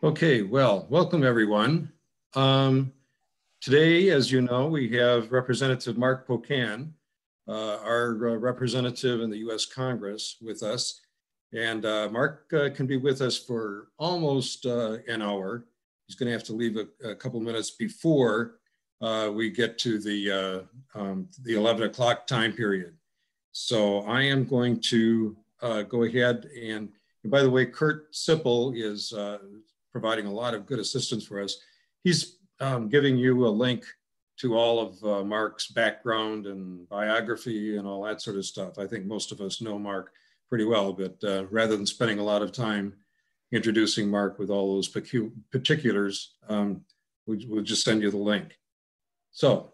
Okay, well, welcome everyone. Today, as you know, we have Representative Mark Pocan, our representative in the U.S. Congress with us. And Mark can be with us for almost an hour. He's going to have to leave a couple minutes before we get to the 11 o'clock time period. So I am going to go ahead and by the way, Kurt Sippel is providing a lot of good assistance for us. He's giving you a link to all of Mark's background and biography and all that sort of stuff. I think most of us know Mark pretty well, but rather than spending a lot of time introducing Mark with all those particulars, we'll just send you the link. So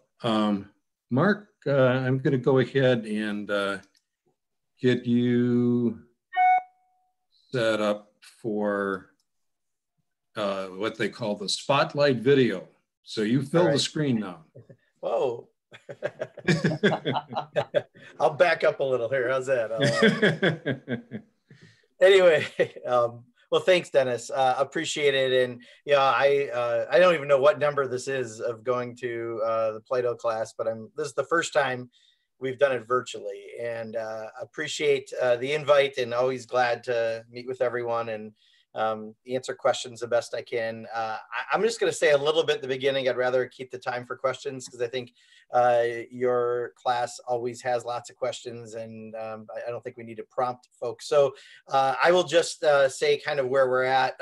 Mark, I'm going to go ahead and get you set up for what they call the spotlight video. So you fill the screen now. Whoa. I'll back up a little here. How's that? Anyway, well, thanks, Dennis. Appreciate it. And yeah, I don't even know what number this is of going to the Plato class, but this is the first time we've done it virtually, and appreciate the invite, and always glad to meet with everyone and answer questions the best I can. I'm just going to say a little bit at the beginning. I'd rather keep the time for questions because I think your class always has lots of questions, and I don't think we need to prompt folks. So I will just say kind of where we're at.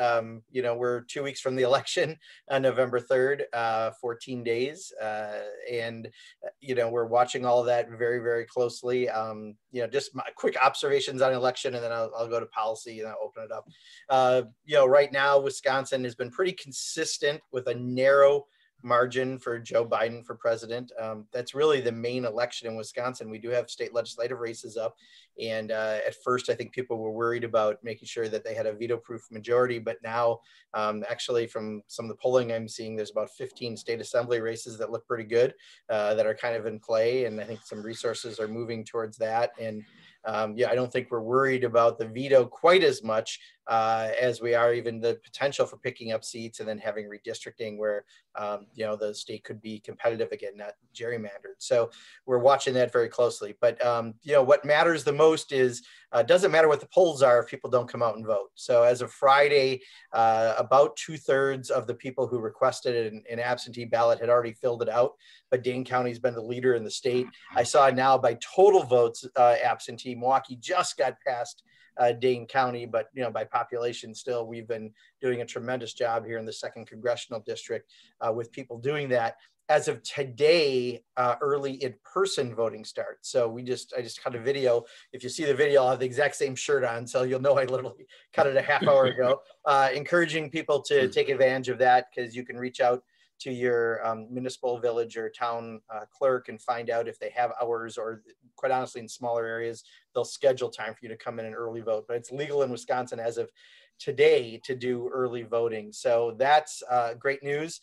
We're 2 weeks from the election on November 3rd, 14 days. And we're watching all of that very, very closely. Just my quick observations on election, and then I'll go to policy and I'll open it up. Right now, Wisconsin has been pretty consistent with a narrow margin for Joe Biden for president. That's really the main election in Wisconsin. We do have state legislative races up. And at first, I think people were worried about making sure that they had a veto-proof majority. But now, actually, from some of the polling I'm seeing, there's about 15 state assembly races that look pretty good, that are kind of in play. And I think some resources are moving towards that. And I don't think we're worried about the veto quite as much as we are even the potential for picking up seats and then having redistricting where, the state could be competitive again, not gerrymandered. So we're watching that very closely. But, what matters the most is it doesn't matter what the polls are if people don't come out and vote. So as of Friday, about 2/3 of the people who requested an absentee ballot had already filled it out, but Dane County's been the leader in the state. I saw now by total votes absentee, Milwaukee just got past Dane County, but by population still, we've been doing a tremendous job here in the 2nd Congressional District with people doing that. As of today, early in-person voting starts. So I just cut a video. If you see the video, I'll have the exact same shirt on, so you'll know I literally cut it a half hour ago. Encouraging people to take advantage of that, because you can reach out to your municipal village or town clerk and find out if they have hours, or quite honestly, in smaller areas, they'll schedule time for you to come in and early vote. But it's legal in Wisconsin as of today to do early voting. So that's great news.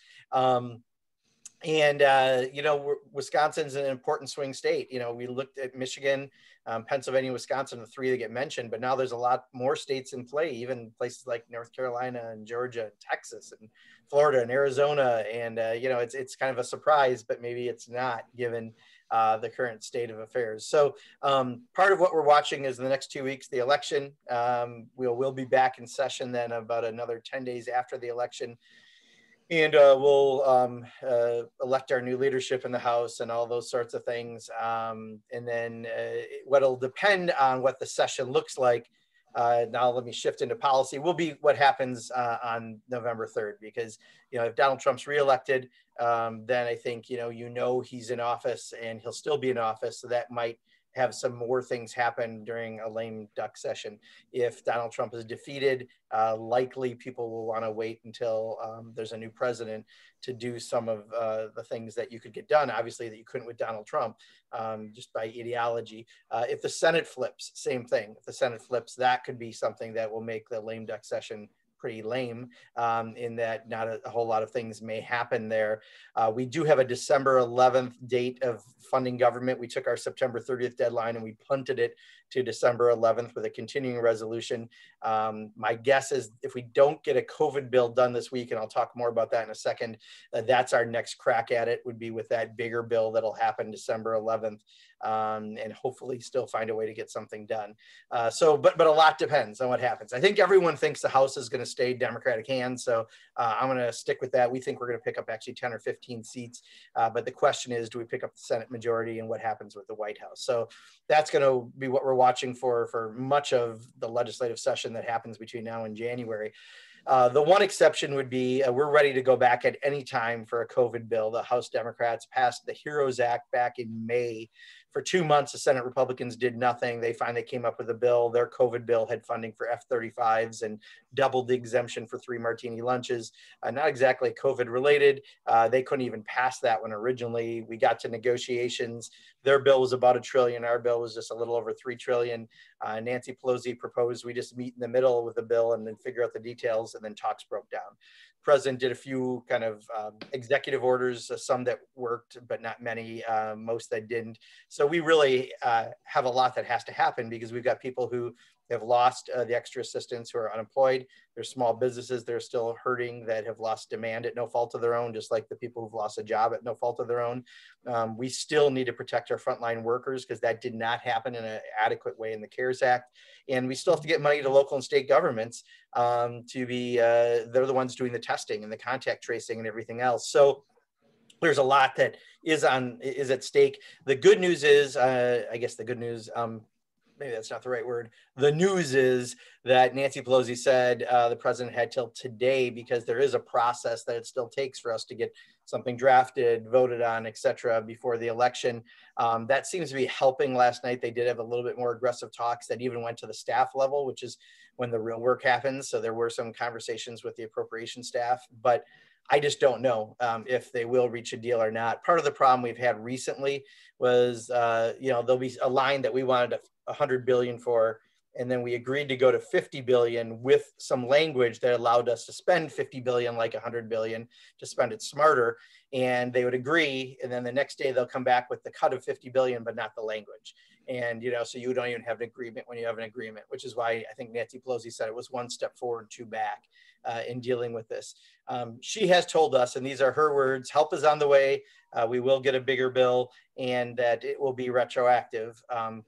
Wisconsin's an important swing state. We looked at Michigan, Pennsylvania, Wisconsin, the 3 that get mentioned, but now there's a lot more states in play, even places like North Carolina and Georgia, and Texas and Florida and Arizona. And, it's kind of a surprise, but maybe it's not, given the current state of affairs. So part of what we're watching is in the next 2 weeks, the election. We'll be back in session then about another 10 days after the election. And we'll elect our new leadership in the House and all those sorts of things. And then what'll depend on what the session looks like, now let me shift into policy, will be what happens on November 3rd. Because, if Donald Trump's reelected, then I think, he's in office and he'll still be in office. So that might have some more things happen during a lame duck session. If Donald Trump is defeated, likely people will want to wait until there's a new president to do some of the things that you could get done, obviously, that you couldn't with Donald Trump, just by ideology. If the Senate flips, same thing. If the Senate flips, that could be something that will make the lame duck session pretty lame in that not a whole lot of things may happen there. We do have a December 11th date of funding government. We took our September 30th deadline and we punted it to December 11th with a continuing resolution. My guess is if we don't get a COVID bill done this week, and I'll talk more about that in a second, that's our next crack at it, would be with that bigger bill that'll happen December 11th, and hopefully still find a way to get something done. But a lot depends on what happens. I think everyone thinks the House is going to stay Democratic hands, so I'm going to stick with that. We think we're going to pick up actually 10 or 15 seats, but the question is, do we pick up the Senate majority, and what happens with the White House? So that's going to be what we're watching for much of the legislative session that happens between now and January. The one exception would be we're ready to go back at any time for a COVID bill. The House Democrats passed the HEROES Act back in May. For 2 months, the Senate Republicans did nothing. They finally came up with a bill. Their COVID bill had funding for F-35s and doubled the exemption for 3 martini lunches. Not exactly COVID related. They couldn't even pass that one originally. We got to negotiations. Their bill was about $1 trillion. Our bill was just a little over $3 trillion. Nancy Pelosi proposed we just meet in the middle with the bill and then figure out the details, and then talks broke down. President did a few kind of executive orders, some that worked, but not many, most that didn't. So we really have a lot that has to happen, because we've got people who have lost the extra assistance, who are unemployed. There's small businesses that are still hurting, that have lost demand at no fault of their own, just like the people who've lost a job at no fault of their own. We still need to protect our frontline workers, because that did not happen in an adequate way in the CARES Act. And we still have to get money to local and state governments to be, they're the ones doing the testing and the contact tracing and everything else. So there's a lot that is at stake. The good news is, I guess the good news, maybe that's not the right word. The news is that Nancy Pelosi said the president had till today, because there is a process that it still takes for us to get something drafted, voted on, et cetera, before the election. That seems to be helping. Last night, they did have a little bit more aggressive talks that even went to the staff level, which is when the real work happens. So there were some conversations with the appropriation staff, but I just don't know if they will reach a deal or not. Part of the problem we've had recently was, there'll be a line that we wanted $100 billion for, and then we agreed to go to 50 billion with some language that allowed us to spend 50 billion like 100 billion, to spend it smarter. And they would agree, and then the next day they'll come back with the cut of 50 billion, but not the language. And so you don't even have an agreement when you have an agreement, which is why I think Nancy Pelosi said it was 1 step forward, 2 back in dealing with this. She has told us, and these are her words, help is on the way. We will get a bigger bill, and that it will be retroactive.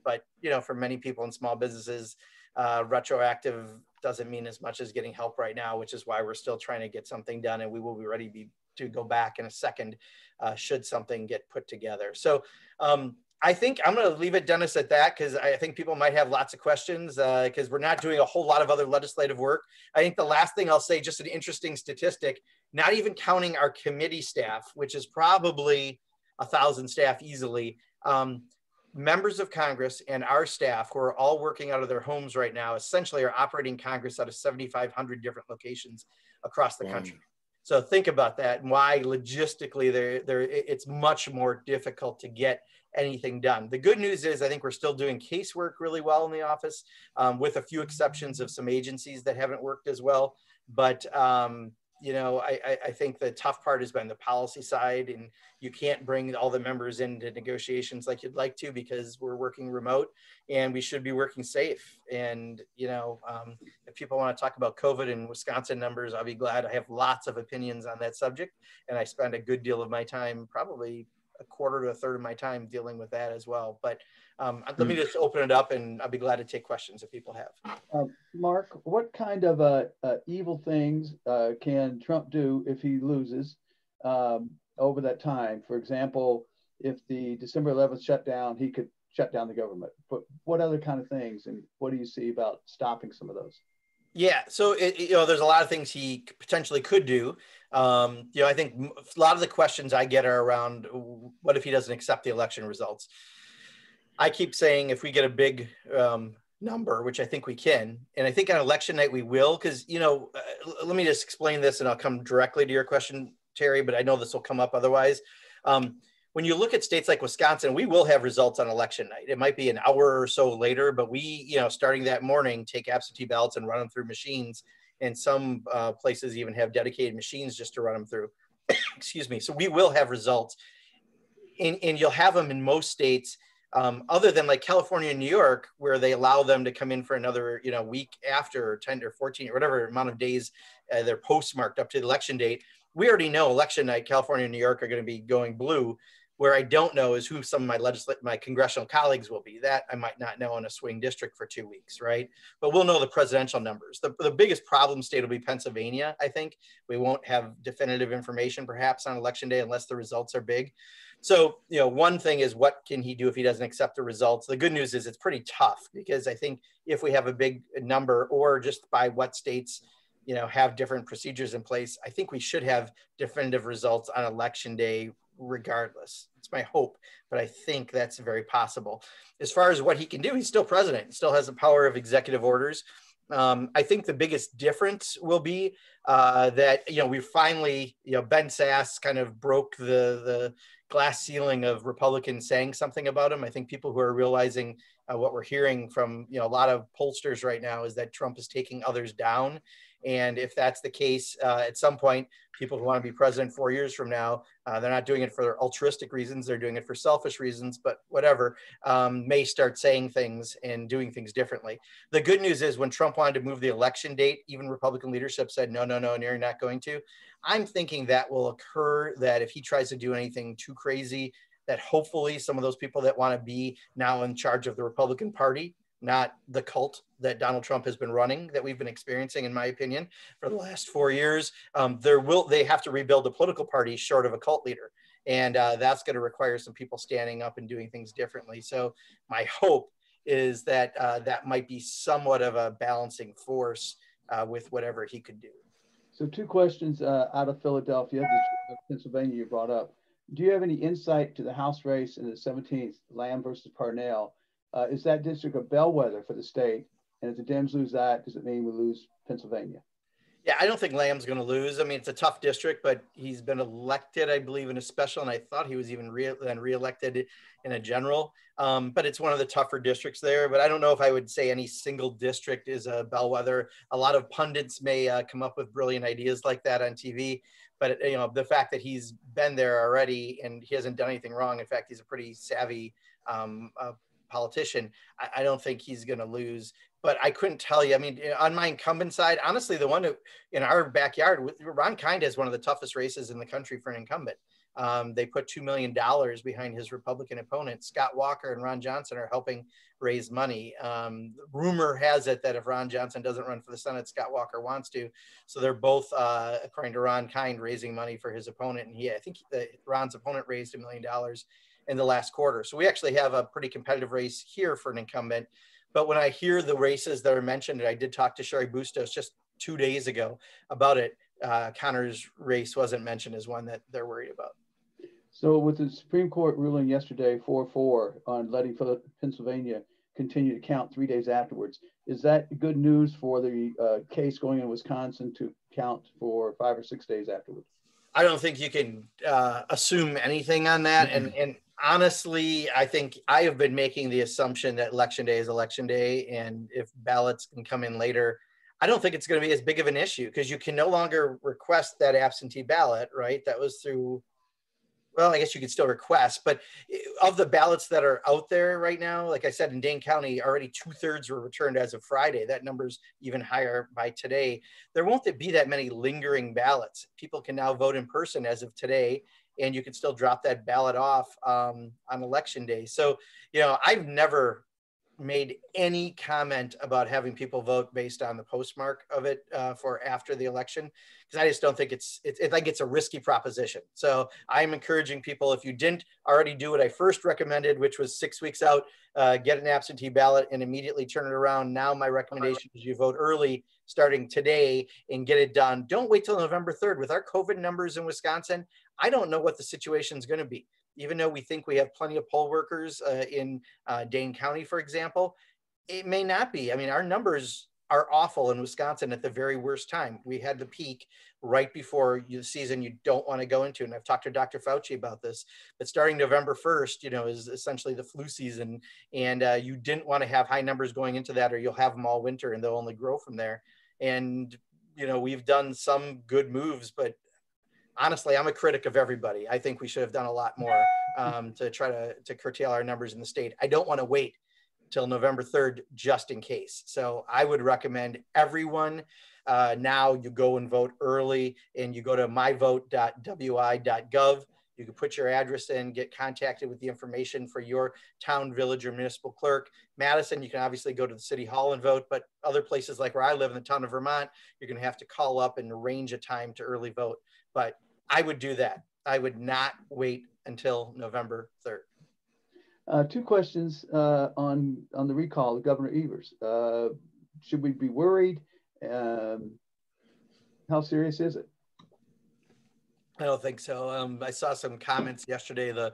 But for many people in small businesses, retroactive doesn't mean as much as getting help right now, which is why we're still trying to get something done, and we will be ready to go back in a second should something get put together. So I think I'm going to leave it, Dennis, at that, because I think people might have lots of questions, because we're not doing a whole lot of other legislative work. I think the last thing I'll say, just an interesting statistic, not even counting our committee staff, which is probably 1,000 staff easily, members of Congress and our staff, who are all working out of their homes right now, essentially are operating Congress out of 7,500 different locations across the country. So think about that, and why logistically it's much more difficult to get anything done. The good news is I think we're still doing casework really well in the office, with a few exceptions of some agencies that haven't worked as well. But I think the tough part has been the policy side, and you can't bring all the members into negotiations like you'd like to, because we're working remote, and we should be working safe. And if people want to talk about COVID and Wisconsin numbers, I'll be glad. I have lots of opinions on that subject, and I spend a good deal of my time, probably a quarter to a third of my time, dealing with that as well. But let me just open it up, and I'll be glad to take questions if people have. Mark, what kind of evil things can Trump do if he loses over that time? For example, if the December 11th shutdown, he could shut down the government. But what other kind of things, and what do you see about stopping some of those? Yeah, so there's a lot of things he potentially could do. I think a lot of the questions I get are around, what if he doesn't accept the election results? I keep saying if we get a big number, which I think we can, and I think on election night we will, because let me just explain this, and I'll come directly to your question, Terry, but I know this will come up otherwise. When you look at states like Wisconsin, we will have results on election night. It might be an hour or so later, but we, starting that morning, take absentee ballots and run them through machines and some places even have dedicated machines just to run them through. Excuse me. So we will have results, and you'll have them in most states, other than like California and New York, where they allow them to come in for another, week after, or 10 or 14 or whatever amount of days they're postmarked up to the election date. We already know election night, California and New York are going to be going blue. Where I don't know is who some of my congressional colleagues will be. That I might not know in a swing district for 2 weeks, right? But we'll know the presidential numbers. The biggest problem state will be Pennsylvania, I think. We won't have definitive information perhaps on election day unless the results are big. So, one thing is, what can he do if he doesn't accept the results? The good news is it's pretty tough, because I think if we have a big number, or just by what states, have different procedures in place, I think we should have definitive results on election day regardless. It's my hope, but I think that's very possible. As far as what he can do, he's still president. He still has the power of executive orders. I think the biggest difference will be that, we finally, Ben Sasse kind of broke the glass ceiling of Republicans saying something about him. I think people who are realizing what we're hearing from, a lot of pollsters right now is that Trump is taking others down. And if that's the case, at some point, people who want to be president 4 years from now, they're not doing it for altruistic reasons. They're doing it for selfish reasons, but whatever, may start saying things and doing things differently. The good news is, when Trump wanted to move the election date, even Republican leadership said, no, you're not going to. I'm thinking that will occur, that if he tries to do anything too crazy, that hopefully some of those people that want to be now in charge of the Republican Party, not the cult that Donald Trump has been running, that we've been experiencing, in my opinion, for the last 4 years, they have to rebuild the political party short of a cult leader. And that's going to require some people standing up and doing things differently. So my hope is that that might be somewhat of a balancing force with whatever he could do. So 2 questions out of Philadelphia, Pennsylvania you brought up. Do you have any insight to the House race in the 17th, Lamb versus Parnell? Is that district a bellwether for the state? And if the Dems lose that, does it mean we lose Pennsylvania? Yeah, I don't think Lamb's going to lose. I mean, it's a tough district, but he's been elected, I believe, in a special, and I thought he was even reelected in a general. But it's one of the tougher districts there. But I don't know if I would say any single district is a bellwether. A lot of pundits may come up with brilliant ideas like that on TV. But, the fact that he's been there already and he hasn't done anything wrong, in fact, he's a pretty savvy politician, I don't think he's going to lose. But I couldn't tell you. I mean, on my incumbent side, honestly, the one who, in our backyard, Ron Kind has one of the toughest races in the country for an incumbent. They put $2 million behind his Republican opponent. Scott Walker and Ron Johnson are helping raise money. Rumor has it that if Ron Johnson doesn't run for the Senate, Scott Walker wants to. So they're both, according to Ron Kind, raising money for his opponent. And I think Ron's opponent raised $1 million in the last quarter. So we actually have a pretty competitive race here for an incumbent. But when I hear the races that are mentioned, and I did talk to Sherry Bustos just 2 days ago about it, Connor's race wasn't mentioned as one that they're worried about. So with the Supreme Court ruling yesterday 4-4 on letting Pennsylvania continue to count 3 days afterwards, is that good news for the case going in Wisconsin to count for 5 or 6 days afterwards? I don't think you can assume anything on that. And honestly, I think I have been making the assumption that election day is election day. And if ballots can come in later, I don't think it's going to be as big of an issue, because you can no longer request that absentee ballot, right? That was through, well, I guess you could still request, but of the ballots that are out there right now, like I said, in Dane County, already 2/3 were returned as of Friday. That number's even higher by today. There won't be that many lingering ballots. People can now vote in person as of today, and you can still drop that ballot off on election day. So, I've never made any comment about having people vote based on the postmark of it for after the election, because I just don't think I think it's a risky proposition. So I'm encouraging people, if you didn't already do what I first recommended, which was 6 weeks out, get an absentee ballot and immediately turn it around. Now my recommendation is you vote early, starting today, and get it done. Don't wait till November 3rd. With our COVID numbers in Wisconsin, I don't know what the situation is going to be. Even though we think we have plenty of poll workers in Dane County, for example, it may not be. I mean, our numbers are awful in Wisconsin at the very worst time. We had the peak right before the season you don't want to go into. And I've talked to Dr. Fauci about this, but starting November 1st, is essentially the flu season. And you didn't want to have high numbers going into that, or you'll have them all winter and they'll only grow from there. And we've done some good moves, but honestly, I'm a critic of everybody. I think we should have done a lot more to try to curtail our numbers in the state. I don't want to wait till November 3rd, just in case. So I would recommend everyone now you go and vote early, and you go to myvote.wi.gov. You can put your address in, get contacted with the information for your town, village, or municipal clerk. Madison, you can obviously go to the city hall and vote, but other places like where I live in the town of Vermont, you're going to have to call up and arrange a time to early vote. But I would do that. I would not wait until November 3rd. Two questions on the recall of Governor Evers. Should we be worried? How serious is it? I don't think so. I saw some comments yesterday, the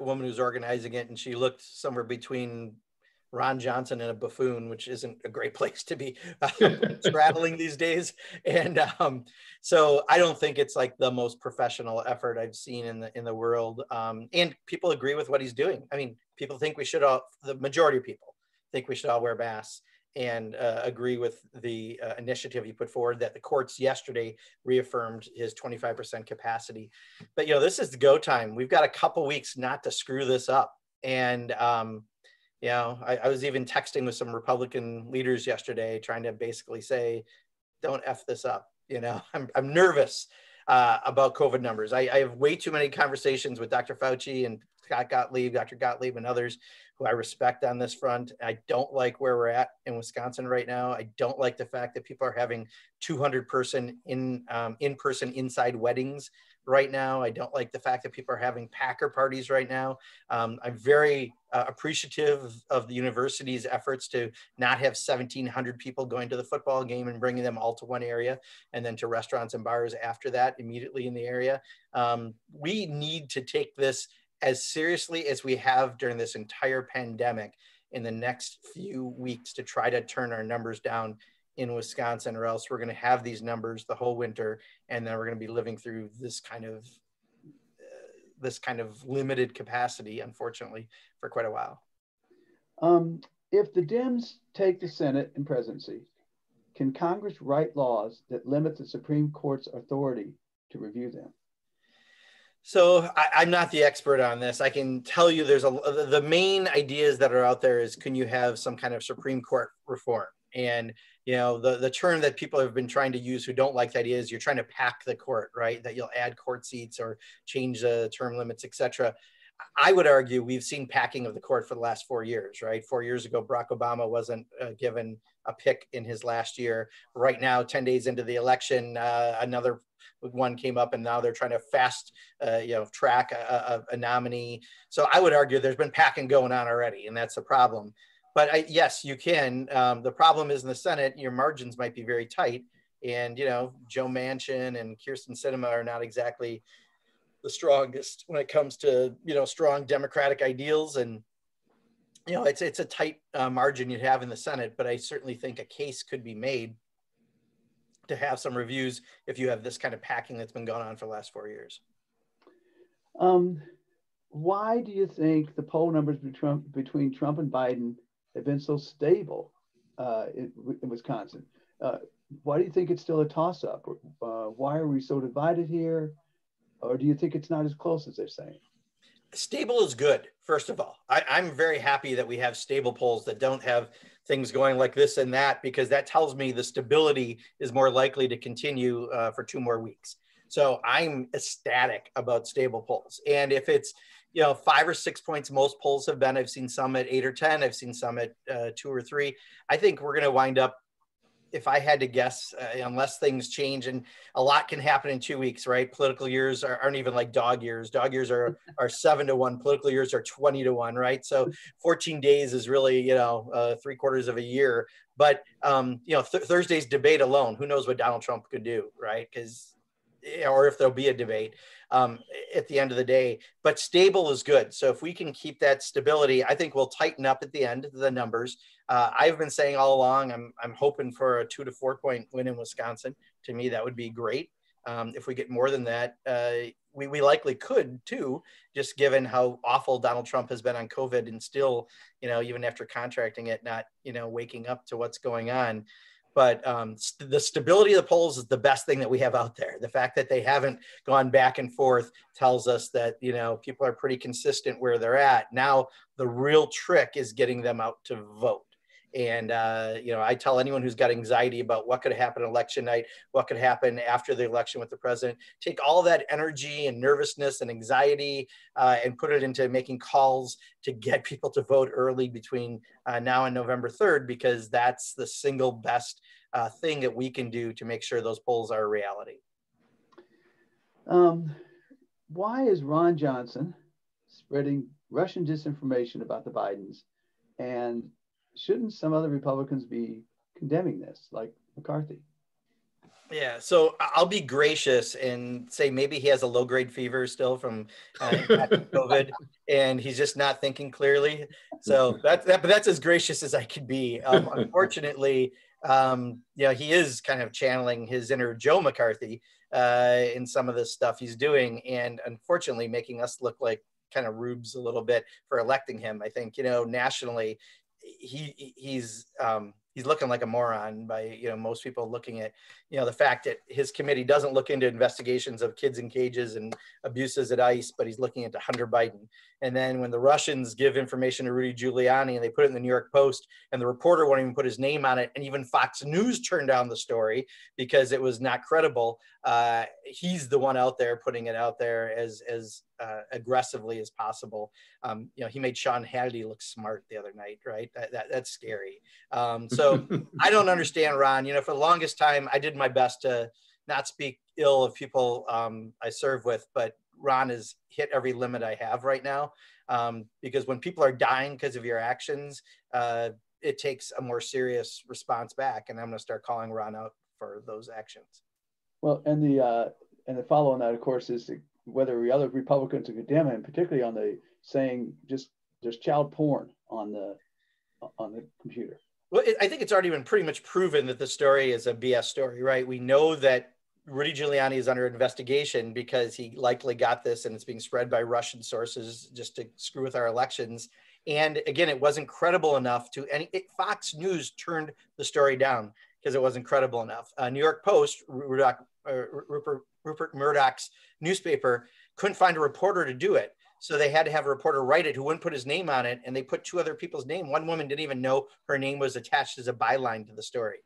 woman who's organizing it, and she looked somewhere between Ron Johnson and a buffoon, which isn't a great place to be straddling these days. And so I don't think it's like the most professional effort I've seen in the world. And people agree with what he's doing. I mean, people think we should all, the majority of people think we should all wear masks, and agree with the initiative he put forward that the courts yesterday reaffirmed his 25% capacity. But, this is the go time. We've got a couple weeks not to screw this up. And, I was even texting with some Republican leaders yesterday, trying to basically say, don't F this up. I'm nervous about COVID numbers. I have way too many conversations with Dr. Fauci and Dr. Gottlieb and others who I respect on this front. I don't like where we're at in Wisconsin right now. I don't like the fact that people are having 200-person in-person inside weddings right now. I don't like the fact that people are having Packer parties right now. I'm very appreciative of the university's efforts to not have 1,700 people going to the football game and bringing them all to one area and then to restaurants and bars after that immediately in the area. We need to take this as seriously as we have during this entire pandemic in the next few weeks to try to turn our numbers down in Wisconsin, or else we're going to have these numbers the whole winter, and then we're going to be living through this kind of limited capacity, unfortunately, for quite a while. If the Dems take the Senate and presidency, can Congress write laws that limit the Supreme Court's authority to review them? So I'm not the expert on this. I can tell you the main ideas that are out there is, can you have some kind of Supreme Court reform? And, the term that people have been trying to use who don't like the idea is you're trying to pack the court, right? That you'll add court seats or change the term limits, et cetera. I would argue we've seen packing of the court for the last 4 years, right? 4 years ago, Barack Obama wasn't given a pick in his last year. Right now, 10 days into the election, another one came up, and now they're trying to fast track a nominee. So I would argue there's been packing going on already, and that's a problem. But yes, you can. The problem is in the Senate, your margins might be very tight. And, Joe Manchin and Kyrsten Sinema are not exactly the strongest when it comes to, strong Democratic ideals. And, it's a tight margin you'd have in the Senate, but I certainly think a case could be made to have some reviews if you have this kind of packing that's been going on for the last 4 years. Why do you think the poll numbers between Trump and Biden have been so stable in Wisconsin? Why do you think it's still a toss-up? Why are we so divided here? Or do you think it's not as close as they're saying? Stable is good, first of all. I'm very happy that we have stable polls that don't have things going like this and that, because that tells me the stability is more likely to continue for 2 more weeks. So I'm ecstatic about stable polls. And if it's 5 or 6 points, most polls have been, I've seen some at 8 or 10, I've seen some at 2 or 3. I think we're going to wind up, if I had to guess, unless things change, and a lot can happen in 2 weeks, right? Political years aren't even like dog years. Dog years are 7-1. Political years are 20-1, right? So 14 days is really, 3/4 of a year. But, Thursday's debate alone, who knows what Donald Trump could do, right? Or if there'll be a debate at the end of the day. But stable is good. So if we can keep that stability, I think we'll tighten up at the end the numbers. I've been saying all along, I'm hoping for a 2 to 4 point win in Wisconsin. To me, that would be great. If we get more than that, we likely could too, just given how awful Donald Trump has been on COVID and still, even after contracting it, not, waking up to what's going on. but the stability of the polls is the best thing that we have out there. The fact that they haven't gone back and forth tells us that, people are pretty consistent where they're at. Now, the real trick is getting them out to vote. And, I tell anyone who's got anxiety about what could happen election night, what could happen after the election with the president, take all that energy and nervousness and anxiety and put it into making calls to get people to vote early between now and November 3rd, because that's the single best thing that we can do to make sure those polls are a reality. Why is Ron Johnson spreading Russian disinformation about the Bidens? And shouldn't some other Republicans be condemning this, like McCarthy? Yeah, so I'll be gracious and say maybe he has a low-grade fever still from COVID, and he's just not thinking clearly. So but that's as gracious as I could be. Unfortunately, he is kind of channeling his inner Joe McCarthy in some of this stuff he's doing, and unfortunately making us look like kind of rubes a little bit for electing him. I think, nationally, he's looking like a moron by, most people looking at, the fact that his committee doesn't look into investigations of kids in cages and abuses at ICE, but he's looking into Hunter Biden. And then when the Russians give information to Rudy Giuliani and they put it in the New York Post, and the reporter won't even put his name on it, and even Fox News turned down the story because it was not credible, he's the one out there putting it out there as aggressively as possible. He made Sean Hannity look smart the other night, right? That's scary. So I don't understand Ron. For the longest time, I did my best to not speak ill of people I serve with, but Ron has hit every limit I have right now, because when people are dying because of your actions, it takes a more serious response back, and I'm going to start calling Ron out for those actions. Well, and the follow on that, of course, is whether the other Republicans would condemn him, particularly on the saying just there's child porn on the computer. Well, I think it's already been pretty much proven that the story is a BS story, right? We know that Rudy Giuliani is under investigation because he likely got this, and it's being spread by Russian sources just to screw with our elections. And again, it wasn't credible enough Fox News turned the story down because it wasn't credible enough. New York Post, Rupert Murdoch's newspaper, couldn't find a reporter to do it. So they had to have a reporter write it who wouldn't put his name on it. And they put two other people's name. One woman didn't even know her name was attached as a byline to the story.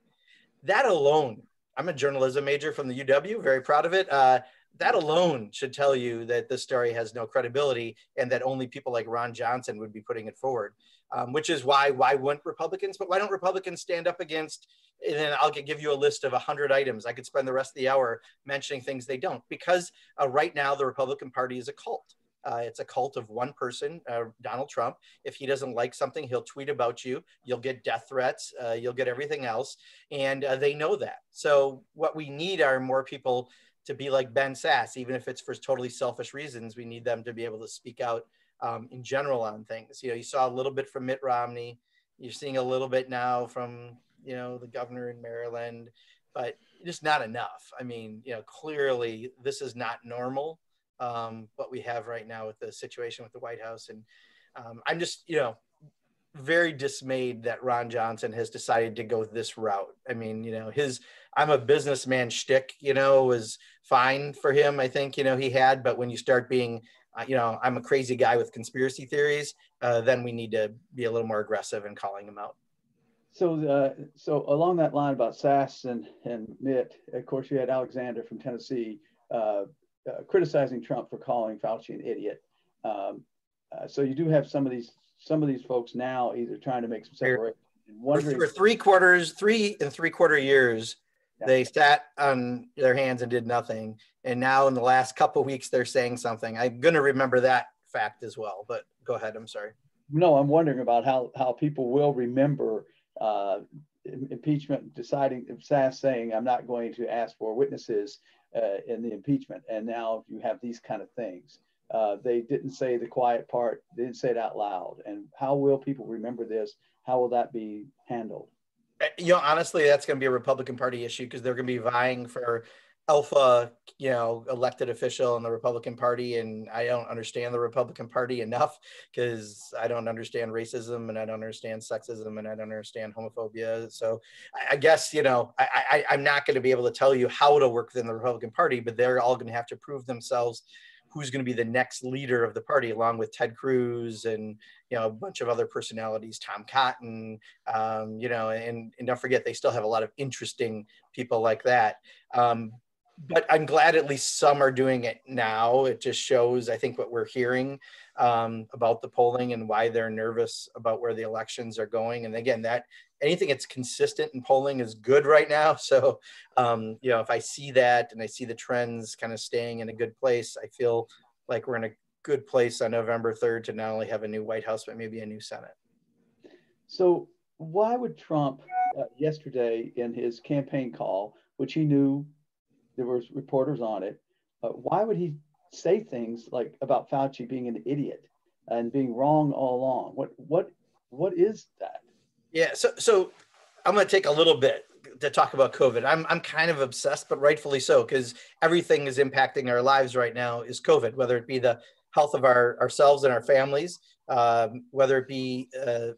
That alone, I'm a journalism major from the UW, very proud of it. That alone should tell you that this story has no credibility and that only people like Ron Johnson would be putting it forward, which is why wouldn't Republicans? But why don't Republicans stand up against, and then I'll give you a list of 100 items. I could spend the rest of the hour mentioning things they don't, because right now the Republican Party is a cult. It's a cult of one person, Donald Trump. If he doesn't like something, he'll tweet about you. You'll get death threats. You'll get everything else. And they know that. So what we need are more people to be like Ben Sasse, even if it's for totally selfish reasons. We need them to be able to speak out in general on things. You saw a little bit from Mitt Romney. You're seeing a little bit now from, the governor in Maryland, but just not enough. I mean, clearly this is not normal. What we have right now with the situation with the White House. And I'm just, very dismayed that Ron Johnson has decided to go this route. I mean, I'm a businessman shtick, was fine for him. I think, he had, but when you start being, I'm a crazy guy with conspiracy theories, then we need to be a little more aggressive in calling him out. So along that line about Sasse and Mitt, of course, you had Alexander from Tennessee, criticizing Trump for calling Fauci an idiot. So you do have some of these folks now either trying to make some separation. For 3 and 3/4 years, yeah, they sat on their hands and did nothing. And now in the last couple of weeks, they're saying something. I'm going to remember that fact as well, but go ahead. I'm sorry. No, I'm wondering about how people will remember impeachment, deciding Sasse saying, I'm not going to ask for witnesses in the impeachment. And now you have these kind of things. They didn't say the quiet part. They didn't say it out loud. And how will people remember this? How will that be handled? Honestly, that's going to be a Republican Party issue because they're going to be vying for alpha, elected official in the Republican Party, and I don't understand the Republican Party enough because I don't understand racism and I don't understand sexism and I don't understand homophobia. So I guess, I'm not going to be able to tell you how to work within the Republican Party, but they're all going to have to prove themselves who's going to be the next leader of the party, along with Ted Cruz and, a bunch of other personalities, Tom Cotton, and don't forget, they still have a lot of interesting people like that. But I'm glad at least some are doing it now. It just shows, I think, what we're hearing about the polling and why they're nervous about where the elections are going. And again, that anything that's consistent in polling is good right now. So, if I see that and I see the trends kind of staying in a good place, I feel like we're in a good place on November 3rd to not only have a new White House, but maybe a new Senate. So why would Trump yesterday in his campaign call, which he knew there was reporters on it, why would he say things like about Fauci being an idiot and being wrong all along? What is that? Yeah, so I'm going to take a little bit to talk about COVID. I'm kind of obsessed, but rightfully so, because everything is impacting our lives right now is COVID, whether it be the health of ourselves and our families, whether it be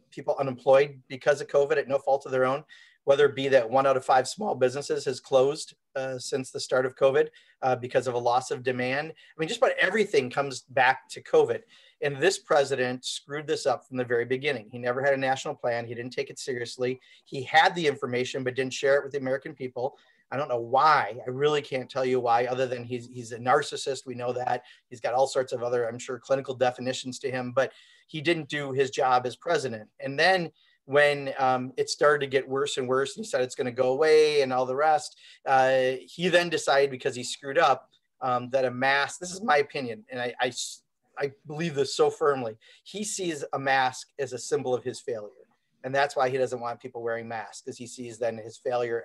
people unemployed because of COVID at no fault of their own, whether it be that 1 out of 5 small businesses has closed since the start of COVID because of a loss of demand. I mean, just about everything comes back to COVID. And this president screwed this up from the very beginning. He never had a national plan. He didn't take it seriously. He had the information, but didn't share it with the American people. I don't know why. I really can't tell you why, other than he's a narcissist. We know that. He's got all sorts of other, I'm sure, clinical definitions to him, but he didn't do his job as president. And then when it started to get worse and worse, and he said it's going to go away and all the rest, he then decided, because he screwed up, that a mask, this is my opinion, and I believe this so firmly, he sees a mask as a symbol of his failure. And that's why he doesn't want people wearing masks, because he sees then his failure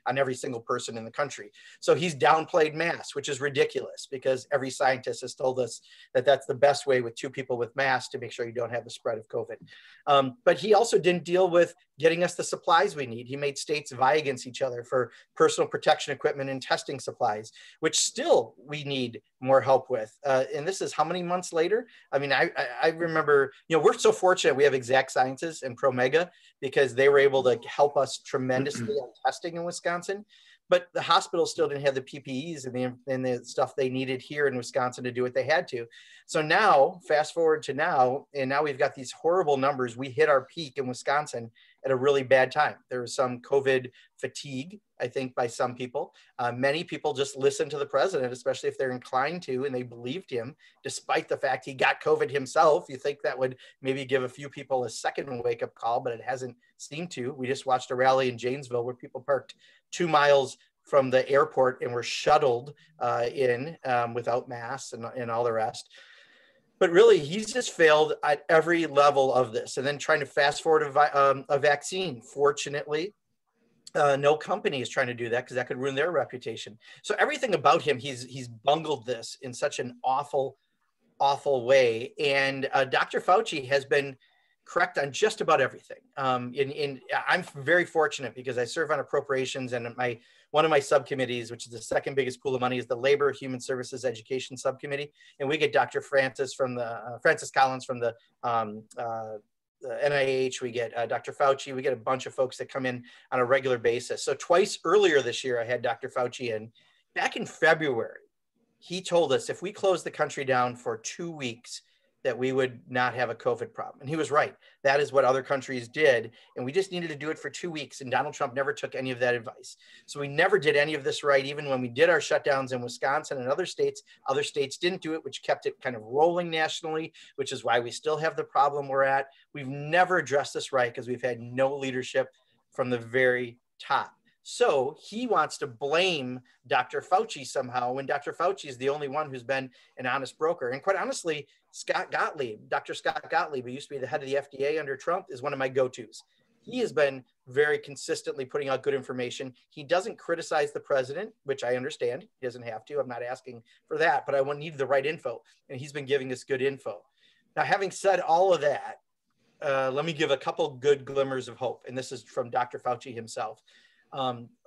on every single person in the country. So he's downplayed masks, which is ridiculous, because every scientist has told us that that's the best way with 2 people with masks to make sure you don't have the spread of COVID. But he also didn't deal with getting us the supplies we need. He made states vie against each other for personal protection equipment and testing supplies, which still we need more help with. And this is how many months later? I mean, I remember, we're so fortunate we have Exact Sciences and Promega, because they were able to help us tremendously on testing in Wisconsin. But the hospital still didn't have the PPEs and the stuff they needed here in Wisconsin to do what they had to. So now, fast forward to now, and now we've got these horrible numbers. We hit our peak in Wisconsin at a really bad time. There was some COVID fatigue, I think, by some people. Many people just listened to the president, especially if they're inclined to, and they believed him, despite the fact he got COVID himself. You think that would maybe give a few people a second wake-up call, but it hasn't seemed to. We just watched a rally in Janesville where people parked 2 miles from the airport and were shuttled in without masks and all the rest. But really, he's just failed at every level of this. And then trying to fast forward a vaccine. Fortunately, no company is trying to do that, because that could ruin their reputation. So everything about him, he's bungled this in such an awful, awful way. And Dr. Fauci has been correct on just about everything. I'm very fortunate because I serve on Appropriations, and one of my subcommittees, which is the second biggest pool of money, is the Labor, Human Services, Education Subcommittee. And we get Dr. Francis Collins from the NIH, we get Dr. Fauci, we get a bunch of folks that come in on a regular basis. So twice earlier this year, I had Dr. Fauci in. Back in February, he told us if we closed the country down for 2 weeks, that we would not have a COVID problem. And he was right. That is what other countries did. And we just needed to do it for 2 weeks. And Donald Trump never took any of that advice. So we never did any of this right. Even when we did our shutdowns in Wisconsin and other states didn't do it, which kept it kind of rolling nationally, which is why we still have the problem we're at. We've never addressed this right because we've had no leadership from the very top. So he wants to blame Dr. Fauci somehow, when Dr. Fauci is the only one who's been an honest broker. And quite honestly, Dr. Scott Gottlieb, who used to be the head of the FDA under Trump, is one of my go-tos. He has been very consistently putting out good information. He doesn't criticize the president, which I understand. He doesn't have to. I'm not asking for that, but I need the right info. And he's been giving us good info. Now, having said all of that, let me give a couple good glimmers of hope. And this is from Dr. Fauci himself.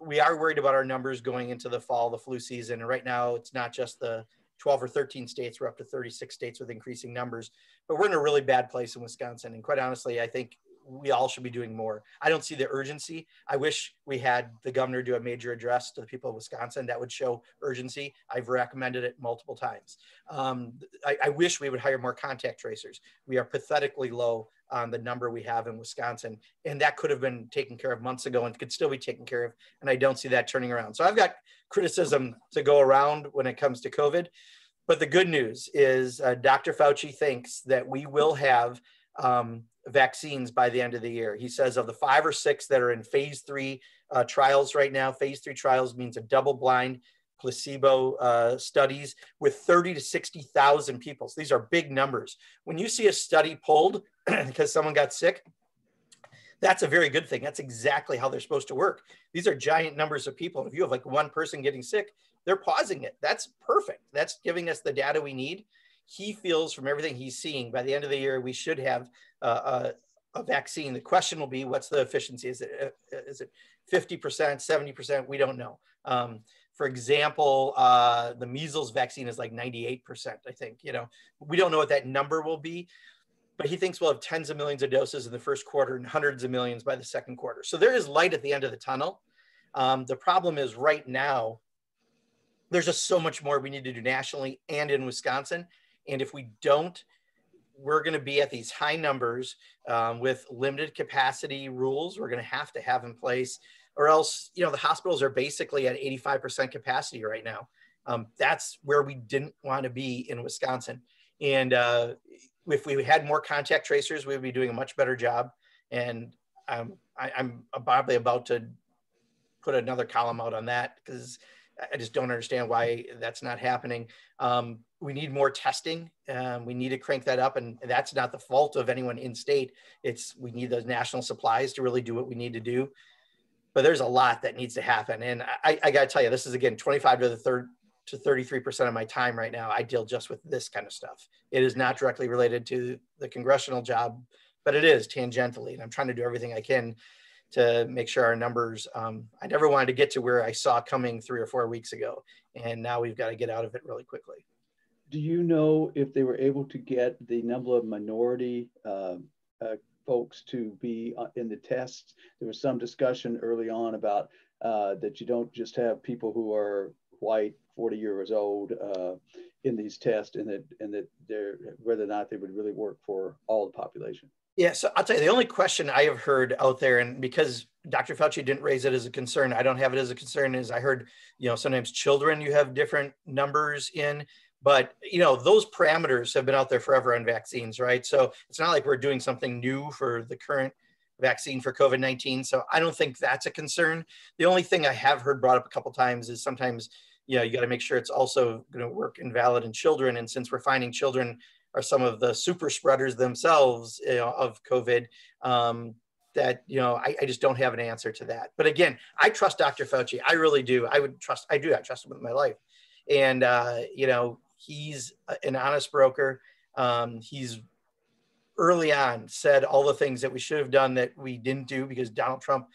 We are worried about our numbers going into the fall, the flu season. And right now, it's not just the 12 or 13 states, we're up to 36 states with increasing numbers, but we're in a really bad place in Wisconsin. And quite honestly, I think we all should be doing more. I don't see the urgency. I wish we had the governor do a major address to the people of Wisconsin that would show urgency. I've recommended it multiple times. I wish we would hire more contact tracers. We are pathetically low on the number we have in Wisconsin, and that could have been taken care of months ago and could still be taken care of. And I don't see that turning around. So I've got criticism to go around when it comes to COVID. But the good news is Dr. Fauci thinks that we will have vaccines by the end of the year. He says of the 5 or 6 that are in phase 3 trials right now, phase 3 trials means a double-blind placebo studies with 30 to 60,000 people. So these are big numbers. When you see a study pulled because someone got sick, that's a very good thing. That's exactly how they're supposed to work. These are giant numbers of people. If you have like one person getting sick, they're pausing it. That's perfect. That's giving us the data we need. He feels from everything he's seeing by the end of the year, we should have a vaccine. The question will be, what's the efficiency? Is it 50%, 70%? We don't know. For example, the measles vaccine is like 98%, I think. We don't know what that number will be, but he thinks we'll have tens of millions of doses in the first quarter and hundreds of millions by the second quarter. So there is light at the end of the tunnel. The problem is right now, there's just so much more we need to do nationally and in Wisconsin. And if we don't, we're going to be at these high numbers with limited capacity rules we're going to have in place, or else, the hospitals are basically at 85% capacity right now. That's where we didn't want to be in Wisconsin. And if we had more contact tracers, we would be doing a much better job. And I'm probably about to put another column out on that because I just don't understand why that's not happening. We need more testing. We need to crank that up. And that's not the fault of anyone in state. We need those national supplies to really do what we need to do. But there's a lot that needs to happen. And I got to tell you, this is, again, 25 to 33% of my time right now. I deal just with this kind of stuff. It is not directly related to the congressional job, but it is tangentially. And I'm trying to do everything I can to make sure our numbers, I never wanted to get to where I saw coming 3 or 4 weeks ago. And now we've got to get out of it really quickly. Do you know if they were able to get the number of minority folks to be in the tests? There was some discussion early on about that you don't just have people who are white, 40 years old in these tests, and that they're, whether or not they would really work for all the population. Yeah, so I'll tell you, the only question I have heard out there, and because Dr. Fauci didn't raise it as a concern, I don't have it as a concern, is I heard, sometimes children you have different numbers in, but, those parameters have been out there forever on vaccines, right? So it's not like we're doing something new for the current vaccine for COVID-19. So I don't think that's a concern. The only thing I have heard brought up a couple of times is sometimes, you got to make sure it's also going to work and valid in children. And since we're finding children are some of the super spreaders themselves of COVID, that, I just don't have an answer to that. But again, I trust Dr. Fauci. I really do. I trust him with my life. And, he's an honest broker. He's early on said all the things that we should have done that we didn't do because Donald Trump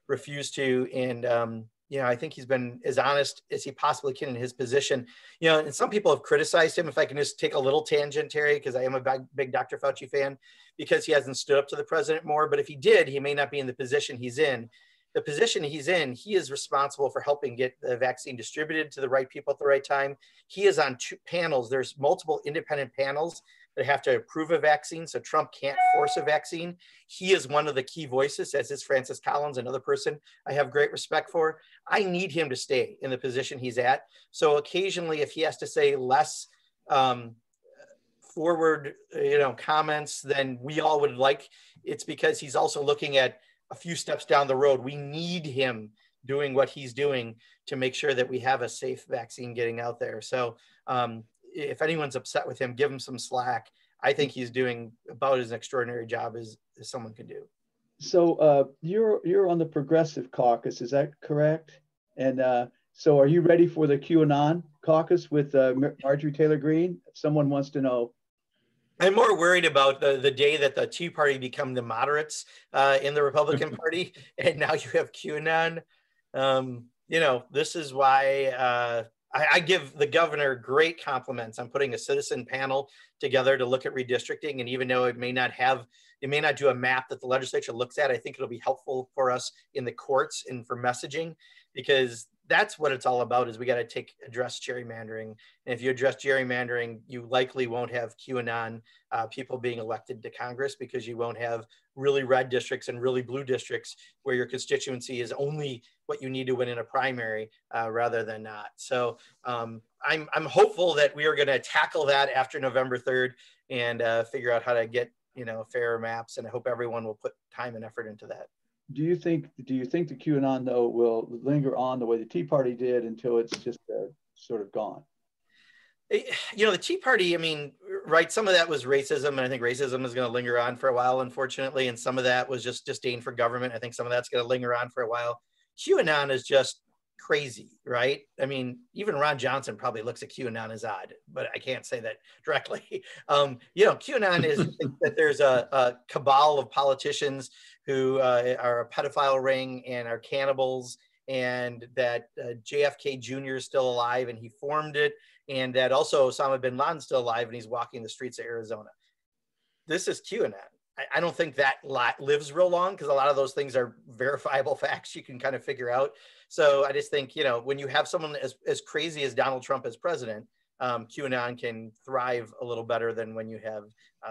refused to. And, I think he's been as honest as he possibly can in his position. And some people have criticized him, if I can just take a little tangent, Terry, because I am a big Dr. Fauci fan, because he hasn't stood up to the president more. But if he did, he may not be in the position he's in. The position he's in, he is responsible for helping get the vaccine distributed to the right people at the right time. He is on 2 panels. There's multiple independent panels that have to approve a vaccine, so Trump can't force a vaccine. He is one of the key voices, as is Francis Collins, another person I have great respect for. I need him to stay in the position he's at. So occasionally, if he has to say less forward, comments than we all would like, it's because he's also looking at a few steps down the road. We need him doing what he's doing to make sure that we have a safe vaccine getting out there. So if anyone's upset with him, give him some slack. I think he's doing about as extraordinary job as someone can do. So you're on the Progressive Caucus, is that correct? And so are you ready for the QAnon caucus with Marjorie Taylor Greene? Someone wants to know. I'm more worried about the day that the Tea Party become the moderates in the Republican Party, and now you have QAnon. You know, this is why I give the governor great compliments on putting a citizen panel together to look at redistricting. And even though it may not do a map that the legislature looks at, I think it'll be helpful for us in the courts and for messaging, because that's what it's all about, is we got to address gerrymandering. And if you address gerrymandering, you likely won't have QAnon people being elected to Congress, because you won't have really red districts and really blue districts where your constituency is only what you need to win in a primary rather than not. So I'm hopeful that we are going to tackle that after November 3rd and figure out how to get, you know, fairer maps. And I hope everyone will put time and effort into that. Do you think the QAnon, though, will linger on the way the Tea Party did until it's just sort of gone? You know, the Tea Party, I mean, right, some of that was racism, and I think racism is going to linger on for a while, unfortunately, and some of that was just disdain for government. I think some of that's going to linger on for a while. QAnon is just crazy, right? I mean, even Ron Johnson probably looks at QAnon as odd, but I can't say that directly. You know, QAnon is that there's a cabal of politicians who are a pedophile ring and are cannibals, and that JFK Jr. is still alive and he formed it, and that also Osama bin Laden's still alive and he's walking the streets of Arizona. This is QAnon. I don't think that lives real long, because a lot of those things are verifiable facts you can kind of figure out. So I just think, you know, when you have someone as crazy as Donald Trump as president, QAnon can thrive a little better than when you have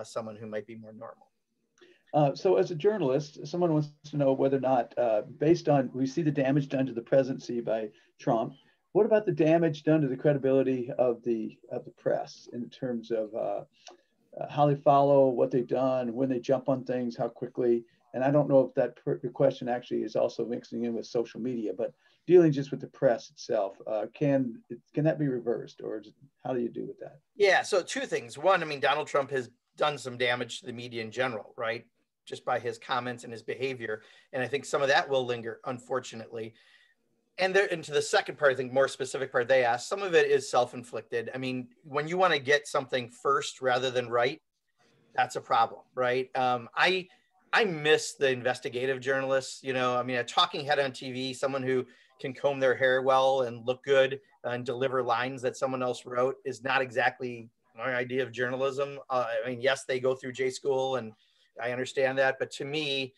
someone who might be more normal. So as a journalist, someone wants to know whether or not, based on, we see the damage done to the presidency by Trump, what about the damage done to the credibility of the press in terms of how they follow, what they've done, when they jump on things, how quickly? And I don't know if that question actually is also mixing in with social media, but dealing just with the press itself, can that be reversed, or how do you do with that? Yeah, so two things. One, I mean, Donald Trump has done some damage to the media in general, right? Just by his comments and his behavior. And I think some of that will linger, unfortunately. And to the second part, I think more specific part they asked, some of it is self-inflicted. I mean, when you want to get something first rather than right, that's a problem, right? I miss the investigative journalists. You know, I mean, a talking head on TV, someone who can comb their hair well and look good and deliver lines that someone else wrote, is not exactly my idea of journalism. I mean, yes, they go through J school, and I understand that, but to me,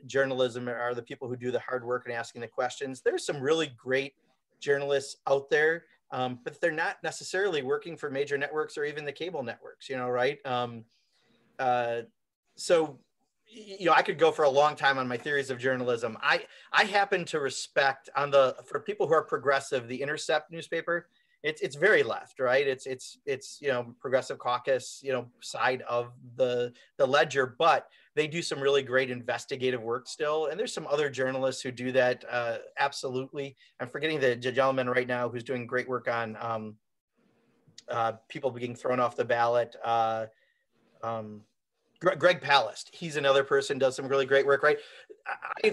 journalism are the people who do the hard work and asking the questions. There's some really great journalists out there, but they're not necessarily working for major networks or even the cable networks, you know, right? So, you know, I could go for a long time on my theories of journalism. I happen to respect, for people who are progressive, the Intercept newspaper. It's very left, right? It's you know, progressive caucus, you know, side of the ledger, but they do some really great investigative work still. And there's some other journalists who do that. Absolutely. I'm forgetting the gentleman right now who's doing great work on people being thrown off the ballot. Greg Palast, he's another person, does some really great work, right?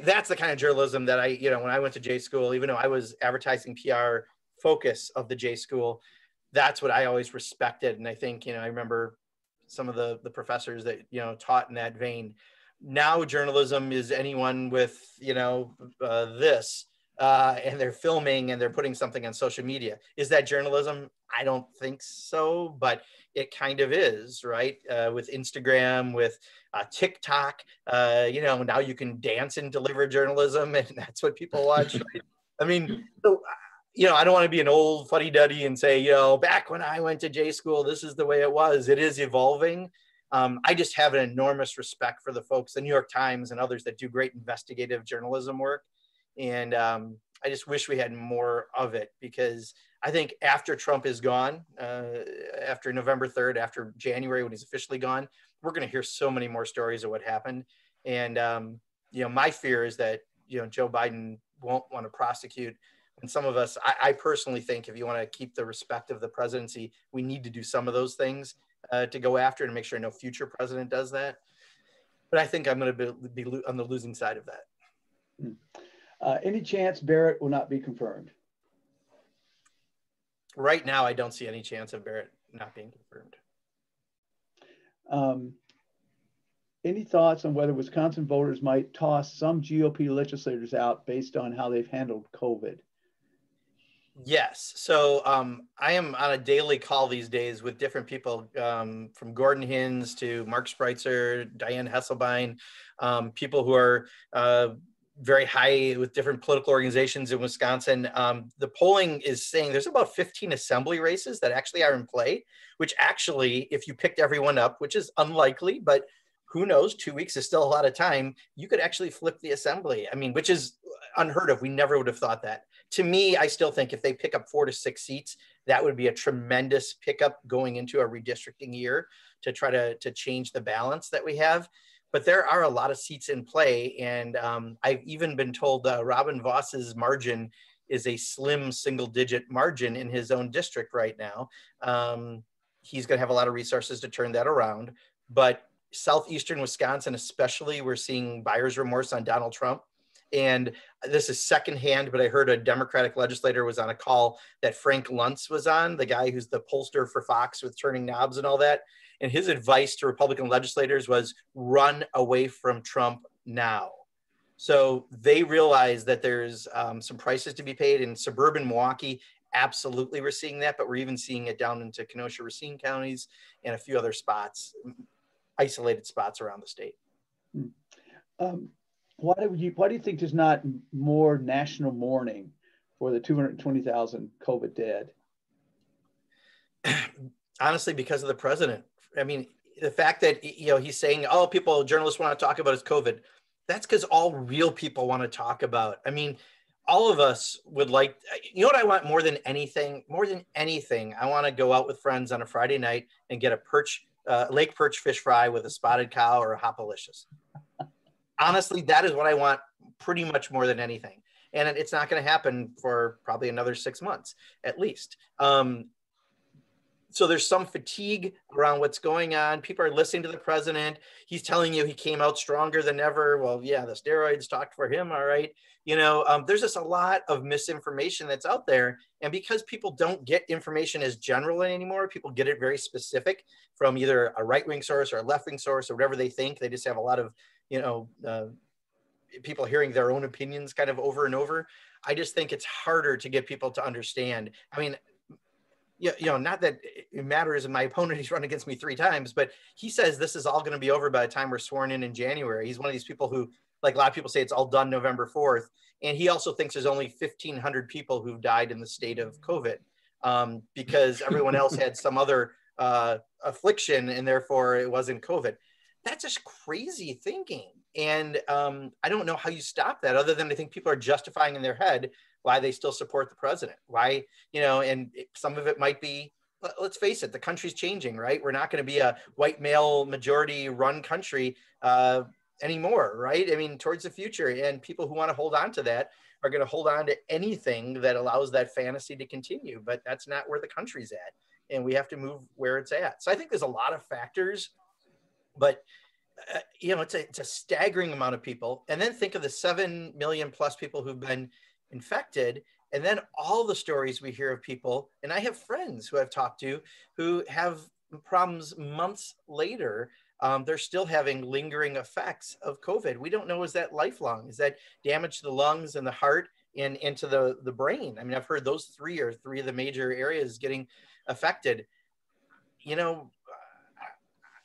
That's the kind of journalism that you know, when I went to J school, even though I was advertising PR focus of the J school, that's what I always respected. And I think, you know, I remember some of the professors that, you know, taught in that vein. Now journalism is anyone with, you know, and they're filming and they're putting something on social media. Is that journalism? I don't think so, but it kind of is, right? With Instagram, with TikTok, you know, now you can dance and deliver journalism, and that's what people watch. Right? I mean, so, you know, I don't want to be an old fuddy-duddy and say, you know, back when I went to J school, this is the way it was. It is evolving. I just have an enormous respect for the folks, the New York Times and others that do great investigative journalism work. And I just wish we had more of it, because I think after Trump is gone, after November 3rd, after January, when he's officially gone, we're going to hear so many more stories of what happened. And, you know, my fear is that, you know, Joe Biden won't want to prosecute. And some of us, I personally think, if you want to keep the respect of the presidency, we need to do some of those things to go after and make sure no future president does that. But I think I'm going to be on the losing side of that. Any chance Barrett will not be confirmed? Right now, I don't see any chance of Barrett not being confirmed. any thoughts on whether Wisconsin voters might toss some GOP legislators out based on how they've handled COVID? Yes. So I am on a daily call these days with different people, from Gordon Hins to Mark Spreitzer, Diane Hesselbein, people who are very high with different political organizations in Wisconsin. The polling is saying there's about 15 assembly races that actually are in play, which actually, if you picked everyone up, which is unlikely, but who knows, 2 weeks is still a lot of time, you could actually flip the assembly. I mean, which is unheard of. We never would have thought that. To me, I still think if they pick up 4 to 6 seats, that would be a tremendous pickup going into a redistricting year to try to change the balance that we have. But there are a lot of seats in play. And I've even been told Robin Voss's margin is a slim single-digit margin in his own district right now. He's going to have a lot of resources to turn that around. But southeastern Wisconsin especially, we're seeing buyer's remorse on Donald Trump. And this is secondhand, but I heard a Democratic legislator was on a call that Frank Luntz was on, the guy who's the pollster for Fox with turning knobs and all that. And his advice to Republican legislators was run away from Trump now. So they realize that there's some prices to be paid in suburban Milwaukee. Absolutely, we're seeing that, but we're even seeing it down into Kenosha, Racine counties and a few other spots, isolated spots around the state. Why do you think there's not more national mourning for the 220,000 COVID dead? Honestly, because of the president. I mean, the fact that, he's saying, oh, journalists want to talk about is COVID. That's because all real people want to talk about. I mean, all of us would like, what I want more than anything, I want to go out with friends on a Friday night and get a lake perch fish fry with a spotted cow or a hopalicious. Honestly, that is what I want pretty much more than anything. And it's not going to happen for probably another 6 months, at least. So there's some fatigue around what's going on. People are listening to the president. He's telling you he came out stronger than ever. Well, yeah, the steroids talked for him. All right. There's just a lot of misinformation that's out there. And because people don't get information as general anymore, people get it very specific from either a right-wing source or a left-wing source or whatever they think. They just have a lot of, people hearing their own opinions kind of over and over. I just think it's harder to get people to understand. I mean, not that it matters, and my opponent, he's run against me 3 times, but he says this is all going to be over by the time we're sworn in January. He's one of these people who, like a lot of people say, it's all done November 4th. And he also thinks there's only 1,500 people who've died in the state of COVID because everyone else had some other affliction and therefore it wasn't COVID. That's just crazy thinking. And I don't know how you stop that, other than I think people are justifying in their head why they still support the president. Why, and some of it might be, let's face it, the country's changing, right? We're not going to be a white male majority run country anymore, right? I mean, towards the future, and people who want to hold on to that are going to hold on to anything that allows that fantasy to continue, but that's not where the country's at. And we have to move where it's at. So I think there's a lot of factors, but it's a staggering amount of people. And then think of the 7 million plus people who've been infected. And then all the stories we hear of people, and I have friends who I've talked to who have problems months later. They're still having lingering effects of COVID. We don't know, is that lifelong? Is that damage to the lungs and the heart and into the brain? I mean, I've heard those 3 are 3 of the major areas getting affected.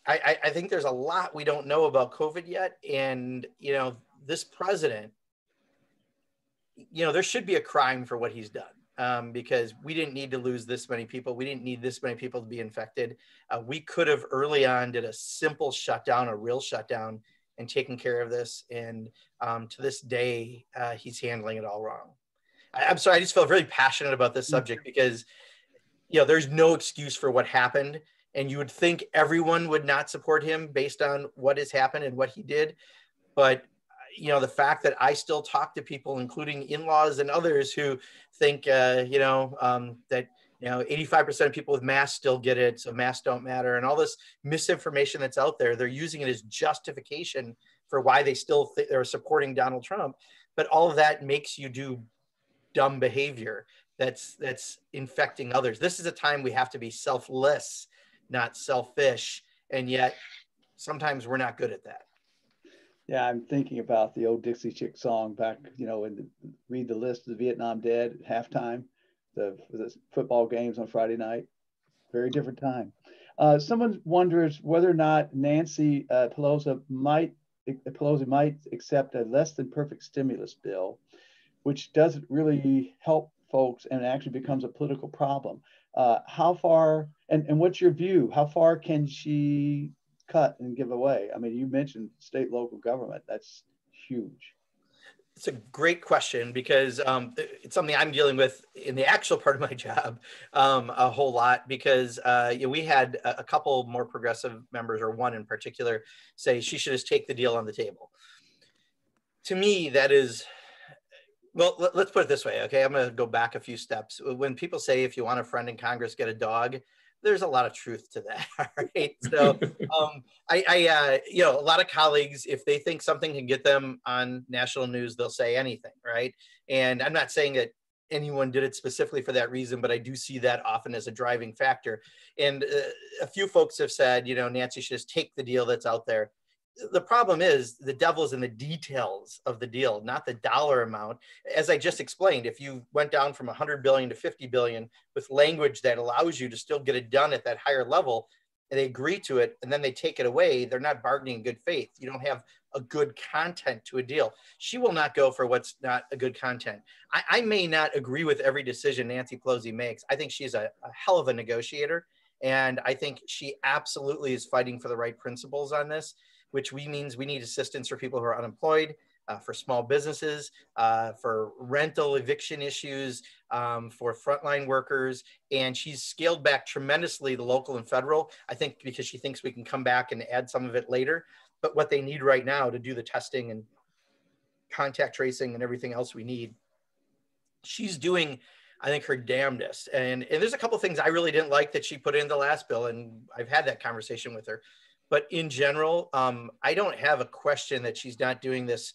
I think there's a lot we don't know about COVID yet. And, this president, there should be a crime for what he's done because we didn't need to lose this many people. We didn't need this many people to be infected. We could have early on did a simple shutdown, a real shutdown, and taken care of this. And to this day, he's handling it all wrong. I'm sorry, I just feel very passionate about this subject because, there's no excuse for what happened. And you would think everyone would not support him based on what has happened and what he did. But, the fact that I still talk to people, including in-laws and others who think, that, 85% of people with masks still get it, so masks don't matter. And all this misinformation that's out there, they're using it as justification for why they still they're supporting Donald Trump. But all of that makes you do dumb behavior that's infecting others. This is a time we have to be selfless, not selfish. And yet sometimes we're not good at that. Yeah, I'm thinking about the old Dixie Chick song back, read the list of the Vietnam dead at halftime, the football games on Friday night. Very different time. Someone wonders whether or not Nancy Pelosi might accept a less than perfect stimulus bill, which doesn't really help folks and actually becomes a political problem. How far, and what's your view? How far can she cut and give away? I mean, you mentioned state, local government. That's huge. It's a great question because it's something I'm dealing with in the actual part of my job a whole lot because we had a couple more progressive members, or one in particular, say she should just take the deal on the table. To me, that is, well, let's put it this way, okay? I'm going to go back a few steps. When people say if you want a friend in Congress, get a dog, there's a lot of truth to that, right? So a lot of colleagues, if they think something can get them on national news, they'll say anything, right? And I'm not saying that anyone did it specifically for that reason, but I do see that often as a driving factor. And a few folks have said, Nancy should just take the deal that's out there. The problem is the devil's in the details of the deal, not the dollar amount. As I just explained, if you went down from 100 billion to 50 billion with language that allows you to still get it done at that higher level, and they agree to it, and then they take it away, they're not bargaining in good faith. You don't have a good content to a deal. She will not go for what's not a good content. I may not agree with every decision Nancy Pelosi makes. I think she's a hell of a negotiator, and I think she absolutely is fighting for the right principles on this, which means we need assistance for people who are unemployed, for small businesses, for rental eviction issues, for frontline workers. And she's scaled back tremendously the local and federal, I think because she thinks we can come back and add some of it later. But what they need right now to do the testing and contact tracing and everything else we need, she's doing, I think, her damnedest. And there's a couple of things I really didn't like that she put in the last bill, and I've had that conversation with her. But in general, I don't have a question that she's not doing this.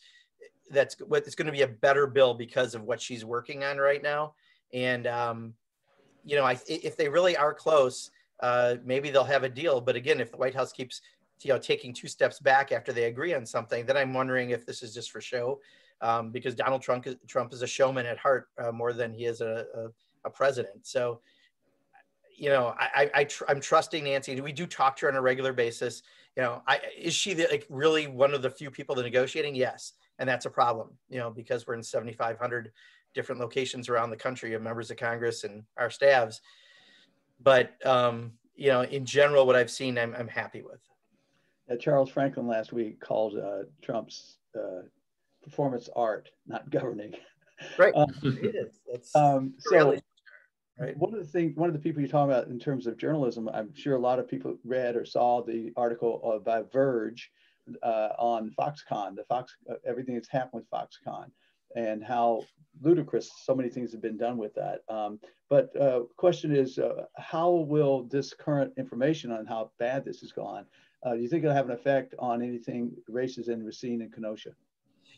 It's going to be a better bill because of what she's working on right now. And, if they really are close, maybe they'll have a deal. But again, if the White House keeps, taking two steps back after they agree on something, then I'm wondering if this is just for show, because Donald Trump is a showman at heart more than he is a president. So, I'm trusting Nancy. We do talk to her on a regular basis. Is she really one of the few people that negotiating? Yes. And that's a problem, because we're in 7,500 different locations around the country of members of Congress and our staffs. But, in general, what I've seen, I'm happy with. Charles Franklin last week called Trump's performance art, not governing. Right. It is. It's really. Right. One of the people you're talking about in terms of journalism, I'm sure a lot of people read or saw the article by Verge on Foxconn, everything that's happened with Foxconn, and how ludicrous so many things have been done with that. But question is, how will this current information on how bad this has gone, do you think it'll have an effect on anything races in Racine and Kenosha?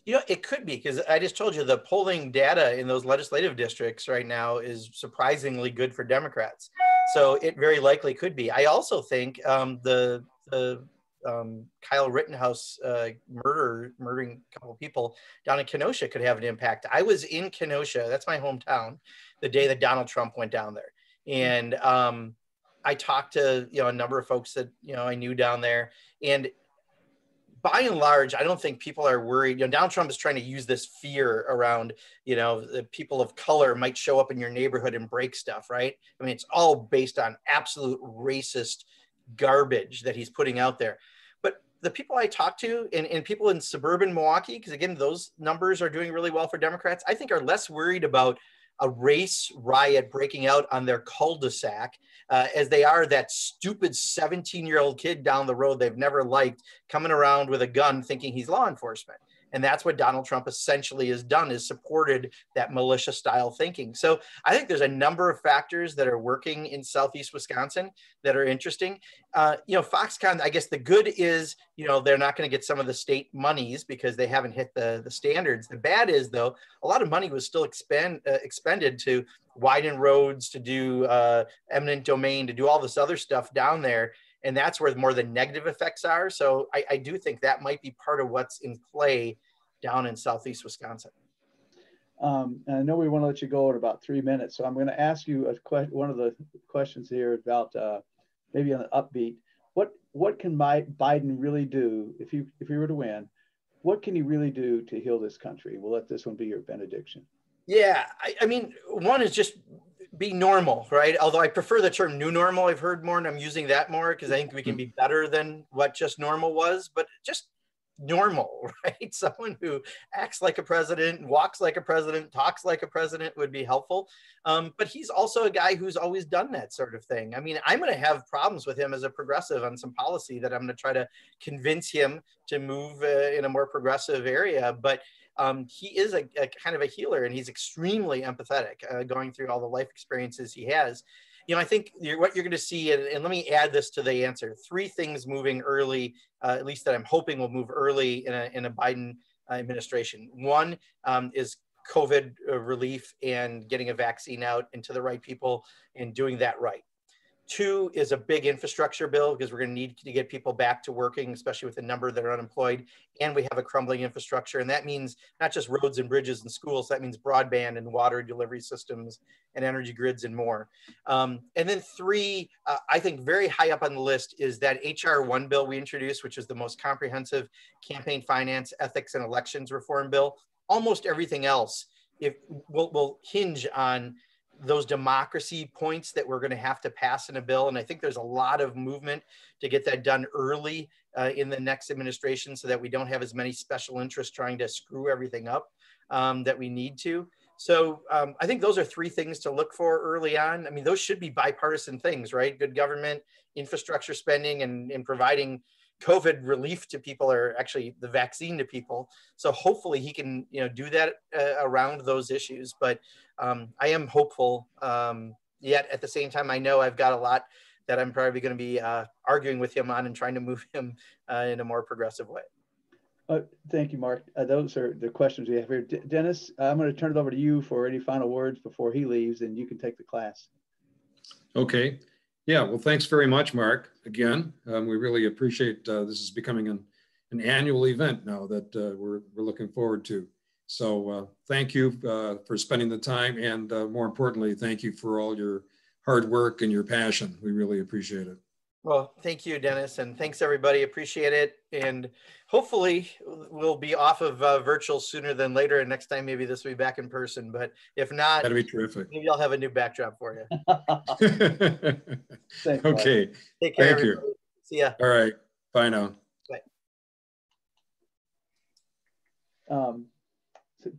It could be, because I just told you the polling data in those legislative districts right now is surprisingly good for Democrats. So it very likely could be. I also think the Kyle Rittenhouse murdering a couple of people down in Kenosha could have an impact. I was in Kenosha, that's my hometown, the day that Donald Trump went down there. And I talked to a number of folks that I knew down there, and by and large, I don't think people are worried. Donald Trump is trying to use this fear around, the people of color might show up in your neighborhood and break stuff, right? I mean, it's all based on absolute racist garbage that he's putting out there. But the people I talk to and people in suburban Milwaukee, because again, those numbers are doing really well for Democrats, I think are less worried about a race riot breaking out on their cul-de-sac as they are that stupid 17-year-old kid down the road they've never liked coming around with a gun thinking he's law enforcement. And that's what Donald Trump essentially has done, is supported that militia style thinking. So I think there's a number of factors that are working in Southeast Wisconsin that are interesting. Foxconn, I guess the good is, they're not going to get some of the state monies because they haven't hit the standards. The bad is, though, a lot of money was still expended to widen roads, to do eminent domain, to do all this other stuff down there. And that's where more the negative effects are. So I do think that might be part of what's in play down in Southeast Wisconsin. And I know we want to let you go in about 3 minutes, so I'm going to ask you one of the questions here about maybe on the upbeat. What can Biden really do if he were to win? What can he really do to heal this country? We'll let this one be your benediction. Yeah, I mean, one is just be normal, right? Although I prefer the term new normal. I've heard more, and I'm using that more because I think we can be better than what just normal was, but just normal, right? Someone who acts like a president, walks like a president, talks like a president would be helpful. But he's also a guy who's always done that sort of thing. I mean, I'm going to have problems with him as a progressive on some policy that I'm going to try to convince him to move in a more progressive area. But he is a kind of a healer, and he's extremely empathetic going through all the life experiences he has. You know, I think what you're going to see, and let me add this to the answer, 3 things moving early, at least that I'm hoping will move early in a Biden administration. One is COVID relief and getting a vaccine out into the right people and doing that right. 2 is a big infrastructure bill, because we're going to need to get people back to working, especially with the number that are unemployed. And we have a crumbling infrastructure. And that means not just roads and bridges and schools, that means broadband and water delivery systems and energy grids and more. And then 3, I think very high up on the list is that HR 1 bill we introduced, which is the most comprehensive campaign finance, ethics, and elections reform bill. Almost everything else will hinge on those democracy points that we're going to have to pass in a bill. And I think there's a lot of movement to get that done early in the next administration, so that we don't have as many special interests trying to screw everything up that we need to. So I think those are 3 things to look for early on. I mean, those should be bipartisan things, right? Good government, infrastructure spending, and providing COVID relief to people, or actually the vaccine to people. So hopefully he can, do that around those issues. But I am hopeful. Yet at the same time, I know I've got a lot that I'm probably going to be arguing with him on and trying to move him in a more progressive way. Thank you, Mark. Those are the questions we have here. Dennis, I'm going to turn it over to you for any final words before he leaves, and you can take the class. Okay. Yeah, well, thanks very much, Mark. Again, we really appreciate this is becoming an annual event now that we're looking forward to. So thank you for spending the time, and more importantly, thank you for all your hard work and your passion. We really appreciate it. Well, thank you, Dennis, and thanks everybody. Appreciate it. And hopefully we'll be off of virtual sooner than later. And next time, maybe this will be back in person. But if not, that'd be terrific. Maybe I'll have a new backdrop for you. Thanks, okay. Take care. Thank you. See ya. All right. Bye now. Bye. So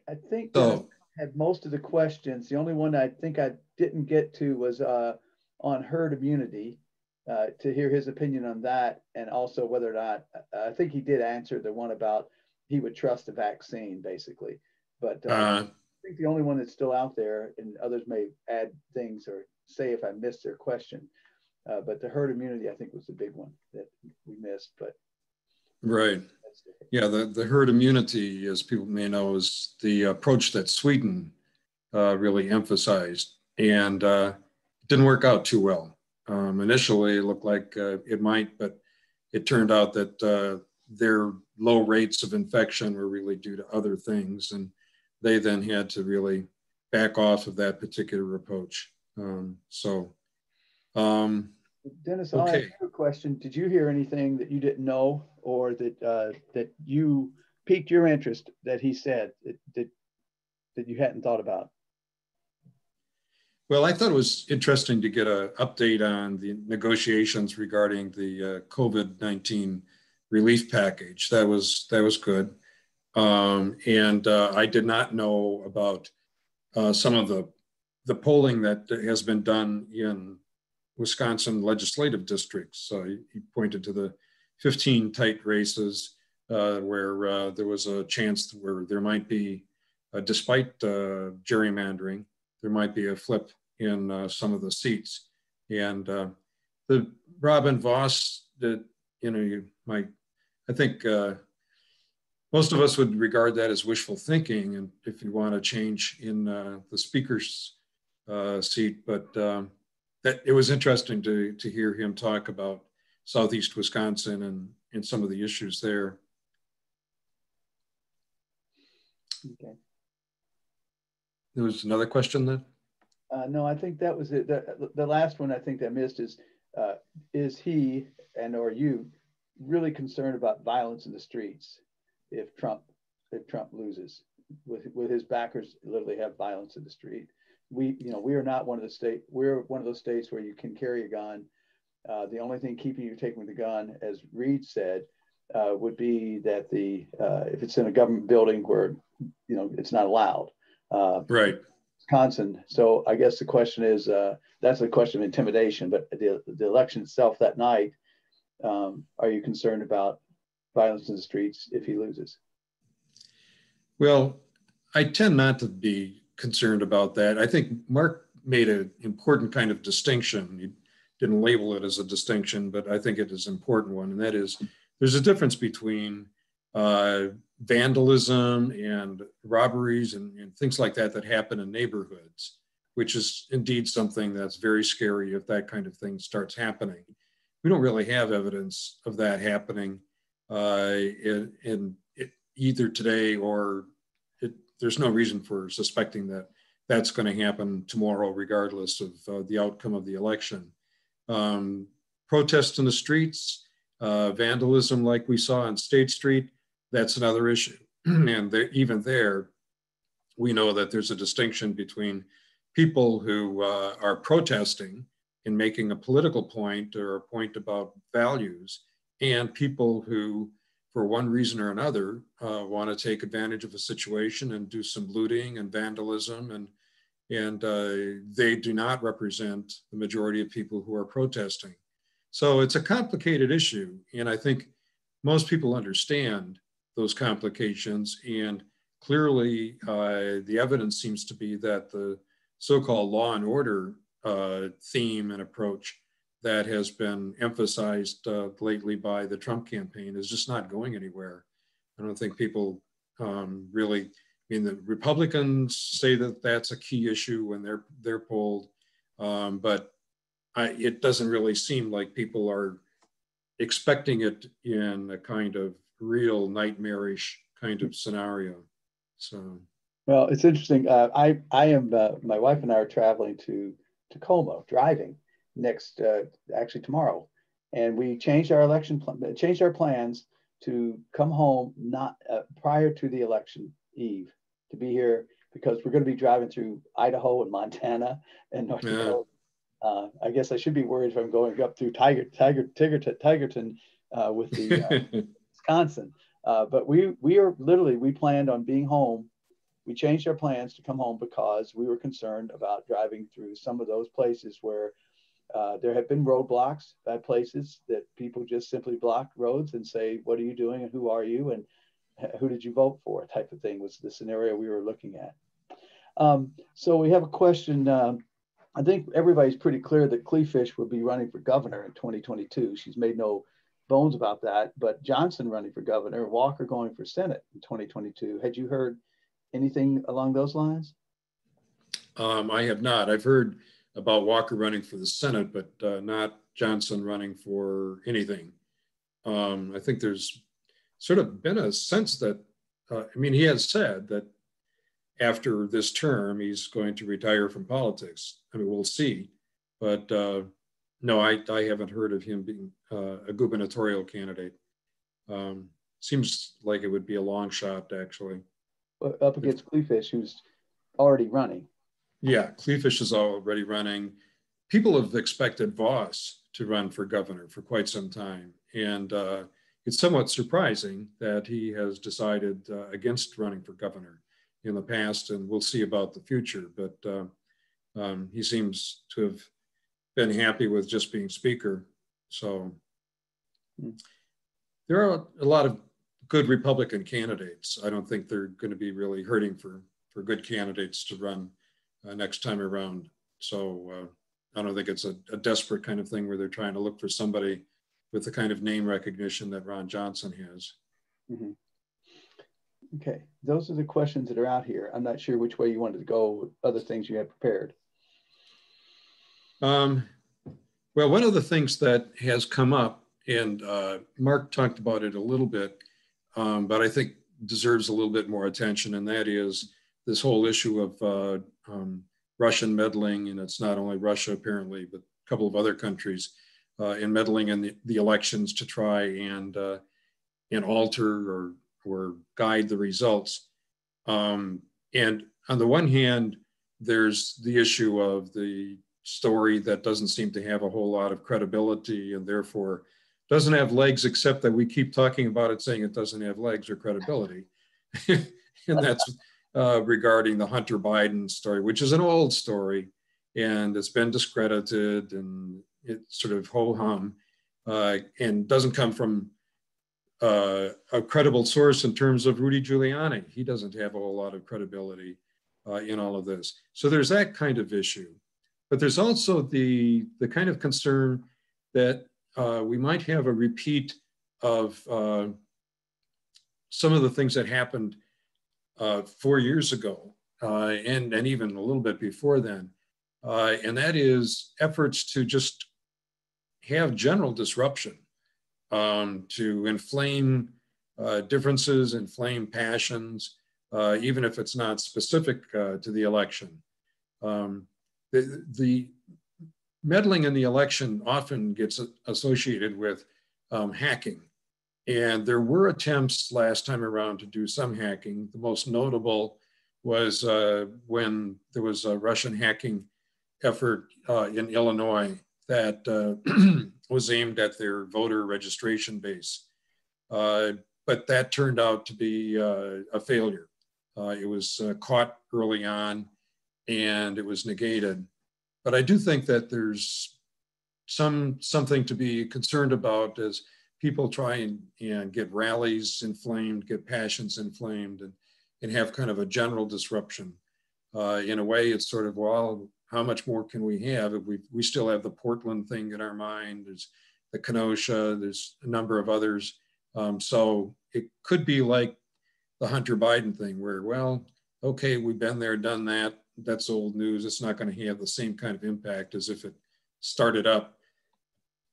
I think I had most of the questions. The only one I think I didn't get to was on herd immunity, to hear his opinion on that, and also whether or not, I think he did answer the one about he would trust the vaccine, basically. But I think the only one that's still out there, and others may add things or say if I missed their question, but the herd immunity, I think, was the big one that we missed. But right. Yeah, the herd immunity, as people may know, is the approach that Sweden really emphasized, and didn't work out too well. Initially, it looked like it might, but it turned out that their low rates of infection were really due to other things, and they then had to really back off of that particular approach. Dennis, I have a question. Did you hear anything that you didn't know, or that you piqued your interest that he said that you hadn't thought about? Well, I thought it was interesting to get an update on the negotiations regarding the COVID-19 relief package. That was good. And I did not know about some of the polling that has been done in Wisconsin legislative districts. So he pointed to the 15 tight races where there was a chance where there might be, despite gerrymandering, there might be a flip in some of the seats. And the Robin Voss, that I think most of us would regard that as wishful thinking, and if you want to change in the speaker's seat, but it was interesting to hear him talk about Southeast Wisconsin and some of the issues there. Okay. There was another question then? No, I think that was it. The last one I think I missed is he and or you really concerned about violence in the streets if Trump loses? With his backers literally have violence in the street. We are not one of the state. We're one of those states where you can carry a gun. The only thing keeping you taking the gun, as Reed said, would be that if it's in a government building where it's not allowed. Right. Wisconsin. So I guess the question is that's a question of intimidation. But the election itself that night, are you concerned about violence in the streets if he loses? Well, I tend not to be concerned about that. I think Mark made an important kind of distinction. He didn't label it as a distinction, but I think it is an important one. And that is, there's a difference between vandalism and robberies and things like that happen in neighborhoods, which is indeed something that's very scary if that kind of thing starts happening. We don't really have evidence of that happening in either today or there's no reason for suspecting that that's going to happen tomorrow, regardless of the outcome of the election. Protests in the streets, vandalism like we saw on State Street, that's another issue. And even there, we know that there's a distinction between people who are protesting and making a political point or a point about values, and people who, for one reason or another, want to take advantage of a situation and do some looting and vandalism, and they do not represent the majority of people who are protesting. So it's a complicated issue, and I think most people understand those complications, and clearly the evidence seems to be that the so-called law and order theme and approach that has been emphasized lately by the Trump campaign is just not going anywhere. I don't think people really, the Republicans say that that's a key issue when they're polled, but it doesn't really seem like people are expecting it in a kind of real nightmarish kind of scenario. So, well, it's interesting. I am my wife and I are traveling to Tacoma, driving actually tomorrow, and we changed our plans to come home not prior to the election eve to be here because we're going to be driving through Idaho and Montana and North Dakota. I guess I should be worried if I'm going up through Tigerton with the Wisconsin. But we planned on being home. We changed our plans to come home because we were concerned about driving through some of those places where there have been roadblocks at places that people just simply block roads and say, what are you doing and who are you and who did you vote for, type of thing was the scenario we were looking at. So we have a question. I think everybody's pretty clear that Kleefisch will be running for governor in 2022. She's made no bones about that, but Johnson running for governor, Walker going for Senate in 2022. Had you heard anything along those lines? I have not. I've heard about Walker running for the Senate, but not Johnson running for anything. I think there's sort of been a sense that, he has said that after this term, he's going to retire from politics. We'll see. But no, I haven't heard of him being a gubernatorial candidate. Seems like it would be a long shot, actually. Up against Kleefisch, who's already running. Yeah, Kleefisch is already running. People have expected Voss to run for governor for quite some time. And it's somewhat surprising that he has decided against running for governor in the past, and we'll see about the future. But he seems to have been happy with just being speaker. So there are a lot of good Republican candidates. I don't think they're going to be really hurting for good candidates to run next time around. So I don't think it's a desperate kind of thing where they're trying to look for somebody with the kind of name recognition that Ron Johnson has. Mm-hmm. Okay, those are the questions that are out here. I'm not sure which way you wanted to go with other things you had prepared. Well, one of the things that has come up, and Mark talked about it a little bit, but I think deserves a little bit more attention, and that is this whole issue of Russian meddling, and it's not only Russia apparently, but a couple of other countries in meddling in the elections to try and alter or guide the results. And on the one hand, there's the issue of the story that doesn't seem to have a whole lot of credibility and therefore doesn't have legs, except that we keep talking about it saying it doesn't have legs or credibility. And that's regarding the Hunter Biden story, which is an old story and it's been discredited and it's sort of ho-hum and doesn't come from a credible source in terms of Rudy Giuliani. He doesn't have a whole lot of credibility in all of this. So there's that kind of issue. But there's also the kind of concern that we might have a repeat of some of the things that happened 4 years ago and even a little bit before then. And that is efforts to just have general disruption, to inflame differences, inflame passions, even if it's not specific to the election. The meddling in the election often gets associated with hacking. And there were attempts last time around to do some hacking. The most notable was when there was a Russian hacking effort in Illinois that was aimed at their voter registration base. But that turned out to be a failure. It was caught early on and it was negated. But I do think that there's something to be concerned about as people try and get rallies inflamed, get passions inflamed, and have kind of a general disruption. In a way, it's sort of, well, how much more can we have? If we still have the Portland thing in our mind, there's the Kenosha, there's a number of others. So it could be like the Hunter Biden thing where, well, okay, we've been there, done that. That's old news. It's not going to have the same kind of impact as if it started up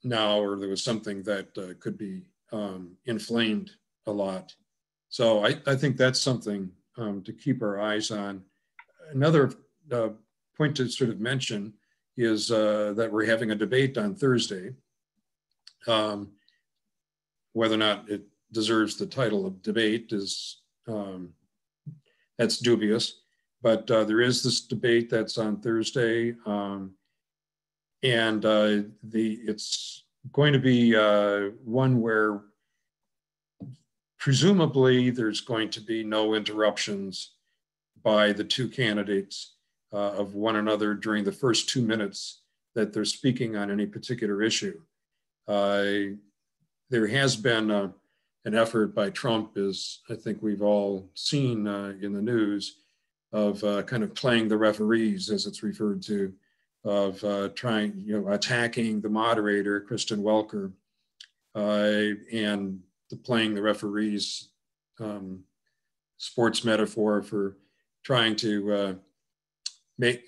now or there was something that could be inflamed a lot. So I think that's something to keep our eyes on. Another point to sort of mention is that we're having a debate on Thursday. Whether or not it deserves the title of debate is that's dubious. But there is this debate that's on Thursday, and it's going to be one where presumably there's going to be no interruptions by the two candidates of one another during the first 2 minutes that they're speaking on any particular issue. There has been an effort by Trump, as I think we've all seen in the news, of kind of playing the referees, as it's referred to, of attacking the moderator, Kristen Welker, and playing the referees sports metaphor for trying to make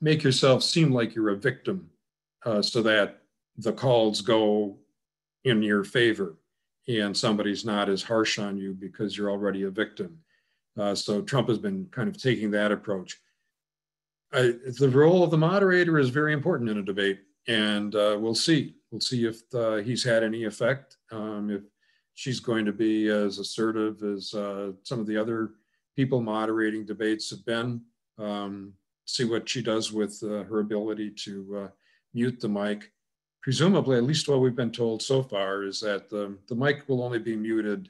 yourself seem like you're a victim so that the calls go in your favor and somebody's not as harsh on you because you're already a victim. So Trump has been kind of taking that approach. The role of the moderator is very important in a debate, and we'll see. We'll see if he's had any effect, if she's going to be as assertive as some of the other people moderating debates have been. See what she does with her ability to mute the mic. Presumably, at least what we've been told so far, is that the mic will only be muted,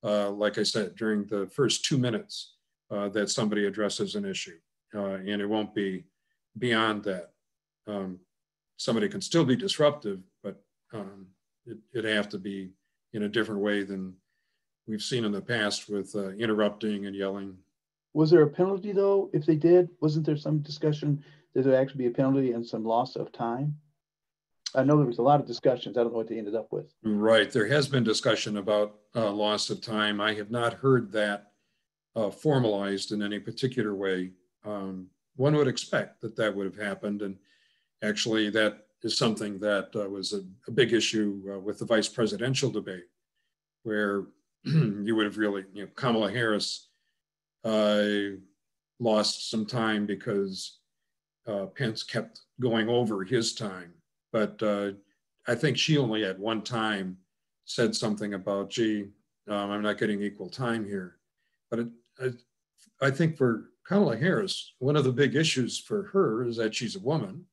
like I said, during the first 2 minutes that somebody addresses an issue. And it won't be beyond that. Somebody can still be disruptive, but it'd have to be in a different way than we've seen in the past with interrupting and yelling. Was there a penalty though, if they did? Wasn't there some discussion that there actually be a penalty and some loss of time? I know there was a lot of discussions. I don't know what they ended up with. Right, there has been discussion about loss of time. I have not heard that formalized in any particular way. One would expect that would have happened, and actually that is something that was a big issue with the vice presidential debate, where you would have really, Kamala Harris lost some time because Pence kept going over his time. But I think she only at one time said something about, gee, I'm not getting equal time here. But I think for Kamala Harris, one of the big issues for her is that she's a woman,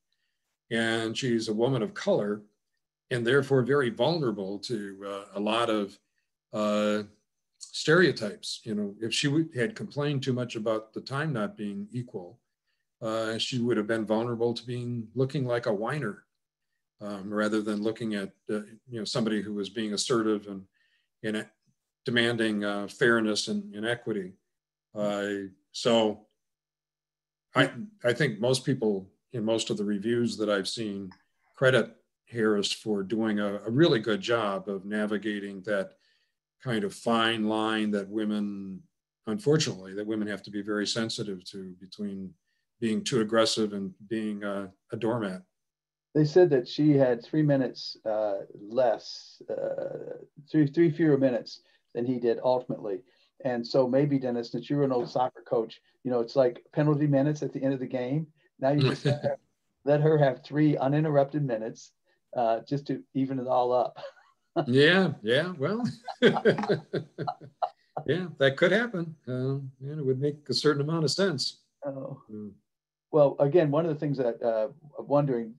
and she's a woman of color, and therefore very vulnerable to a lot of stereotypes. If she had complained too much about the time not being equal, she would have been vulnerable to looking like a whiner, rather than looking at somebody who was being assertive and demanding fairness and equity. So I think most people in most of the reviews that I've seen credit Harris for doing a really good job of navigating that kind of fine line that women, unfortunately, have to be very sensitive to, between being too aggressive and being a doormat. They said that she had 3 minutes less, three fewer minutes than he did ultimately. And so maybe, Dennis, since you're an old soccer coach, it's like penalty minutes at the end of the game. Now you just let her have 3 uninterrupted minutes just to even it all up. Yeah, well, yeah, that could happen. And it would make a certain amount of sense. Oh. Well, again, one of the things that I'm wondering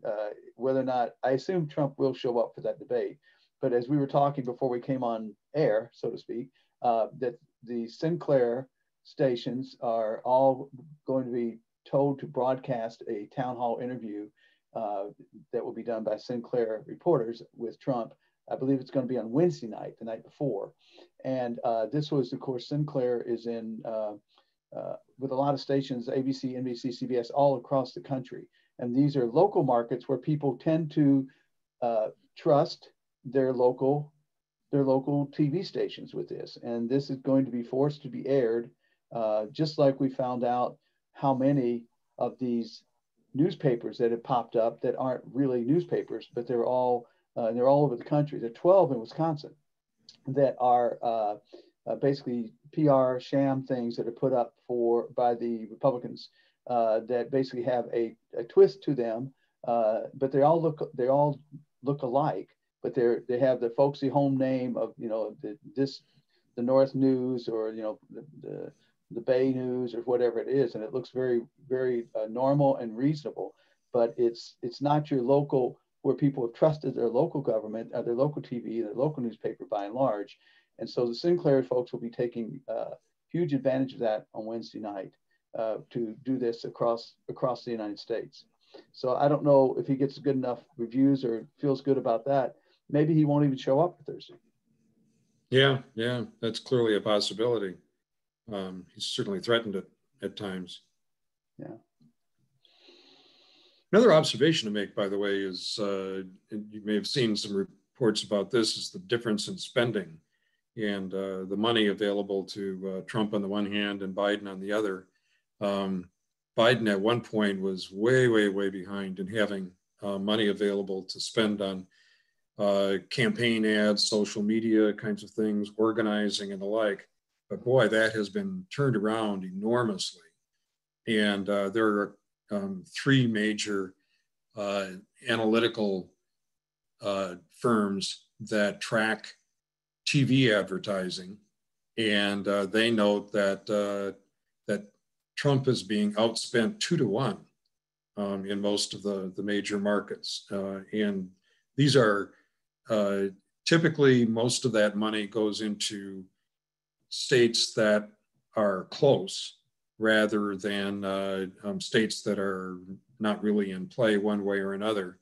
whether or not, I assume Trump will show up for that debate, but as we were talking before we came on air, so to speak, that the Sinclair stations are all going to be told to broadcast a town hall interview that will be done by Sinclair reporters with Trump. I believe it's going to be on Wednesday night, the night before. And this was, of course, Sinclair is in with a lot of stations, ABC, NBC, CBS, all across the country. And these are local markets where people tend to trust their local TV stations with this. And this is going to be forced to be aired, just like we found out how many of these newspapers that have popped up that aren't really newspapers, but they're all over the country. There are 12 in Wisconsin that are basically PR sham things that are put up by the Republicans that basically have a twist to them, but they all look alike. But they have the folksy home name of the North News, or the Bay News, or whatever it is, and it looks very, very normal and reasonable. But it's not your local, where people have trusted their local government, their local TV, their local newspaper by and large. And so the Sinclair folks will be taking huge advantage of that on Wednesday night to do this across the United States. So I don't know if he gets good enough reviews or feels good about that. Maybe he won't even show up for Thursday. Yeah, that's clearly a possibility. He's certainly threatened it at times. Yeah. Another observation to make, by the way, is you may have seen some reports about this, is the difference in spending and the money available to Trump on the one hand and Biden on the other. Biden at one point was way, way, way behind in having money available to spend on campaign ads, social media kinds of things, organizing and the like. But boy, that has been turned around enormously. And there are 3 major analytical firms that track TV advertising, and they note that Trump is being outspent 2 to 1 in most of the major markets, and these are typically, most of that money goes into states that are close, rather than states that are not really in play one way or another.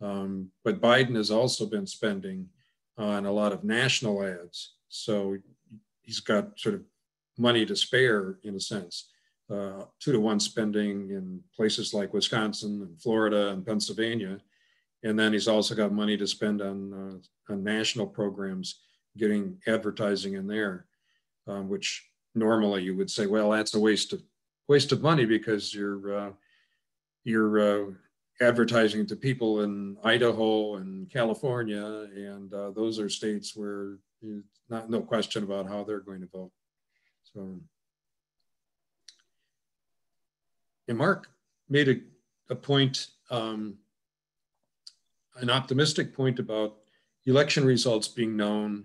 But Biden has also been spending on a lot of national ads. So he's got sort of money to spare, in a sense, 2 to 1 spending in places like Wisconsin and Florida and Pennsylvania. And then he's also got money to spend on national programs, getting advertising in there, which normally you would say, well, that's a waste of money, because you're advertising to people in Idaho and California, and those are states where no question about how they're going to vote. So, and Mark made a point, an optimistic point about election results being known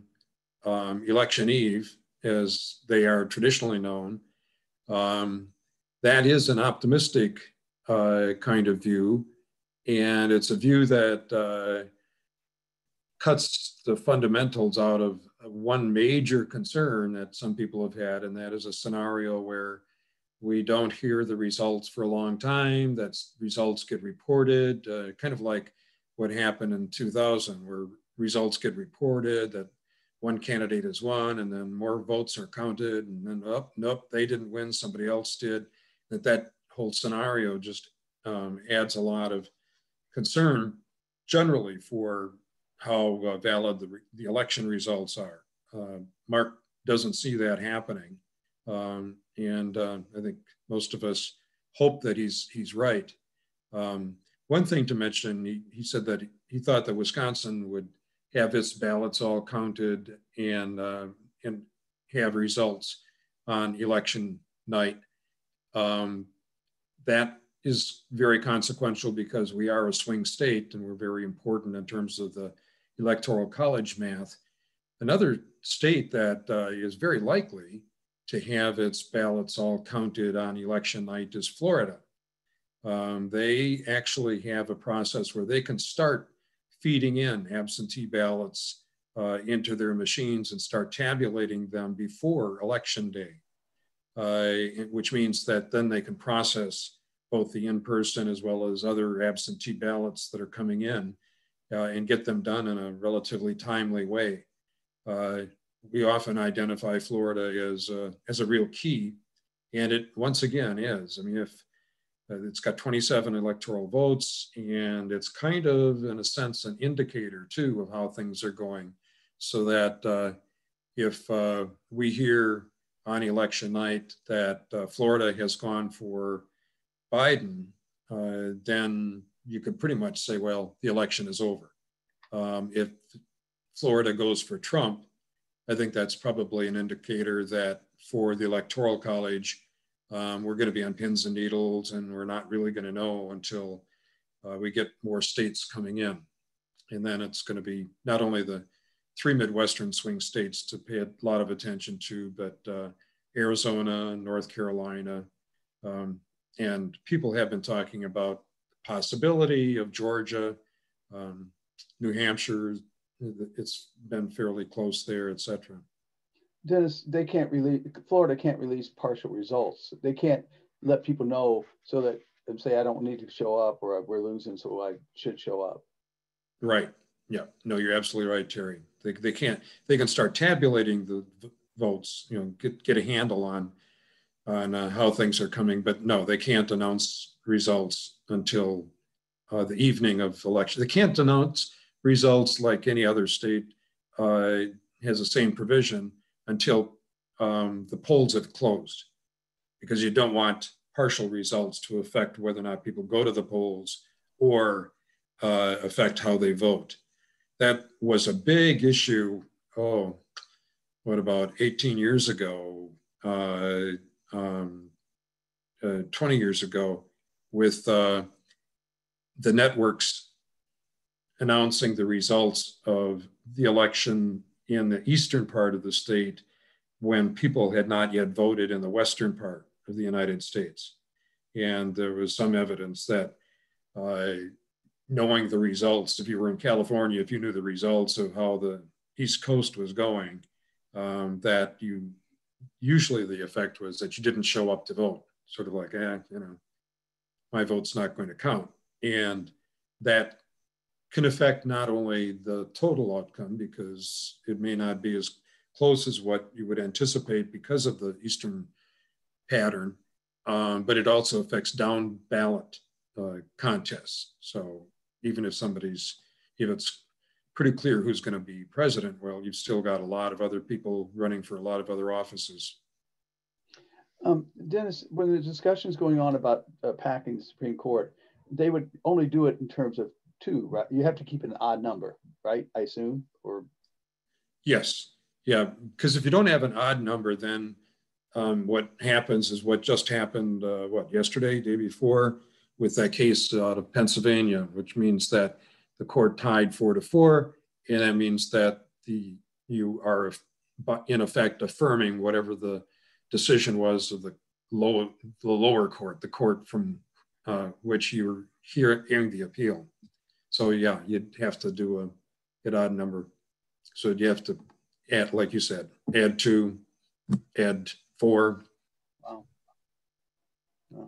election eve, as they are traditionally known. That is an optimistic kind of view, and it's a view that cuts the fundamentals out of one major concern that some people have had, and that is a scenario where we don't hear the results for a long time, that results get reported, kind of like what happened in 2000, where results get reported that one candidate has won, and then more votes are counted, and then, oh, nope, they didn't win, somebody else did. That whole scenario just adds a lot of concern generally for how valid the election results are. Mark doesn't see that happening. And I think most of us hope that he's right. One thing to mention, he said that he thought that Wisconsin would have its ballots all counted and have results on election night. That is very consequential because we are a swing state and we're very important in terms of the electoral college math. Another state that is very likely to have its ballots all counted on election night is Florida. They actually have a process where they can start feeding in absentee ballots into their machines and start tabulating them before election day, which means that then they can process both the in-person as well as other absentee ballots that are coming in and get them done in a relatively timely way. We often identify Florida as a real key, and it once again is. I mean, if it's got 27 electoral votes, and it's kind of, in a sense, an indicator too of how things are going, so that if we hear on election night that Florida has gone for Biden, then you could pretty much say, well, the election is over. If Florida goes for Trump, I think that's probably an indicator that for the Electoral College, we're going to be on pins and needles, and we're not really going to know until we get more states coming in. And then it's going to be not only the 3 Midwestern swing states to pay a lot of attention to, but Arizona, North Carolina, and people have been talking about the possibility of Georgia, New Hampshire. It's been fairly close there, et cetera. Dennis, Florida can't release partial results. They can't let people know so that they say, I don't need to show up, or we're losing, so I should show up. Right. Yeah. No, you're absolutely right, Terry. They can't. They can start tabulating the votes, get a handle on how things are coming, but no, they can't announce results until the evening of election. They can't announce results like any other state has the same provision until the polls have closed, because you don't want partial results to affect whether or not people go to the polls or affect how they vote. That was a big issue, about 18 years ago, 20 years ago, with the networks announcing the results of the election in the eastern part of the state when people had not yet voted in the western part of the United States. And there was some evidence that knowing the results, if you were in California, if you knew the results of how the East Coast was going, that usually the effect was that you didn't show up to vote. Sort of like, my vote's not going to count. And that can affect not only the total outcome, because it may not be as close as what you would anticipate because of the Eastern pattern, but it also affects down ballot contests. So even if it's pretty clear who's going to be president, well, you've still got a lot of other people running for a lot of other offices. Dennis, when the discussion's going on about packing the Supreme Court, they would only do it in terms of 2, right? You have to keep an odd number, right? I assume, or Yes, yeah, because if you don't have an odd number, then what happens is what just happened, yesterday, day before, with that case out of Pennsylvania, which means that the court tied 4-4, and that means that you are in effect affirming whatever the decision was of the lower court, the court from which you're hearing the appeal. So yeah, you'd have to do an odd number. So you have to add, like you said, add 2, add 4. Wow. Wow.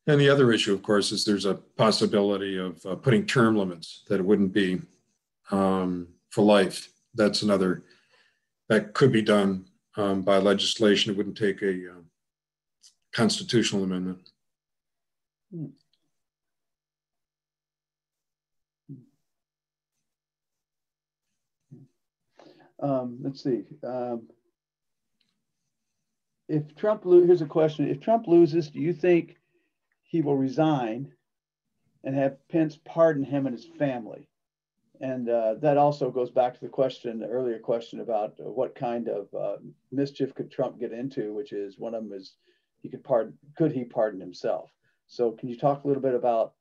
And the other issue, of course, is there's a possibility of putting term limits, that it wouldn't be for life. That's another, that could be done by legislation. It wouldn't take a constitutional amendment. Let's see. If Trump here's a question. If Trump loses, do you think he will resign and have Pence pardon him and his family? And that also goes back to the earlier question about what kind of mischief could Trump get into, which is one of them is could he pardon himself? So can you talk a little bit about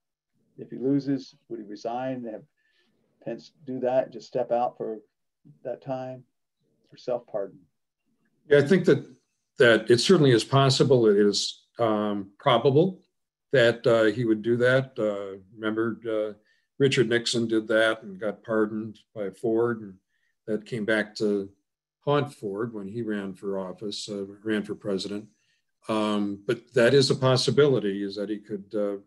if he loses, would he resign and have Pence do that, just step out for that time, or self-pardon? Yeah, I think that it certainly is possible. It is probable that he would do that. Remember, Richard Nixon did that and got pardoned by Ford, and that came back to haunt Ford when he ran for office, ran for president. But that is a possibility, is that he could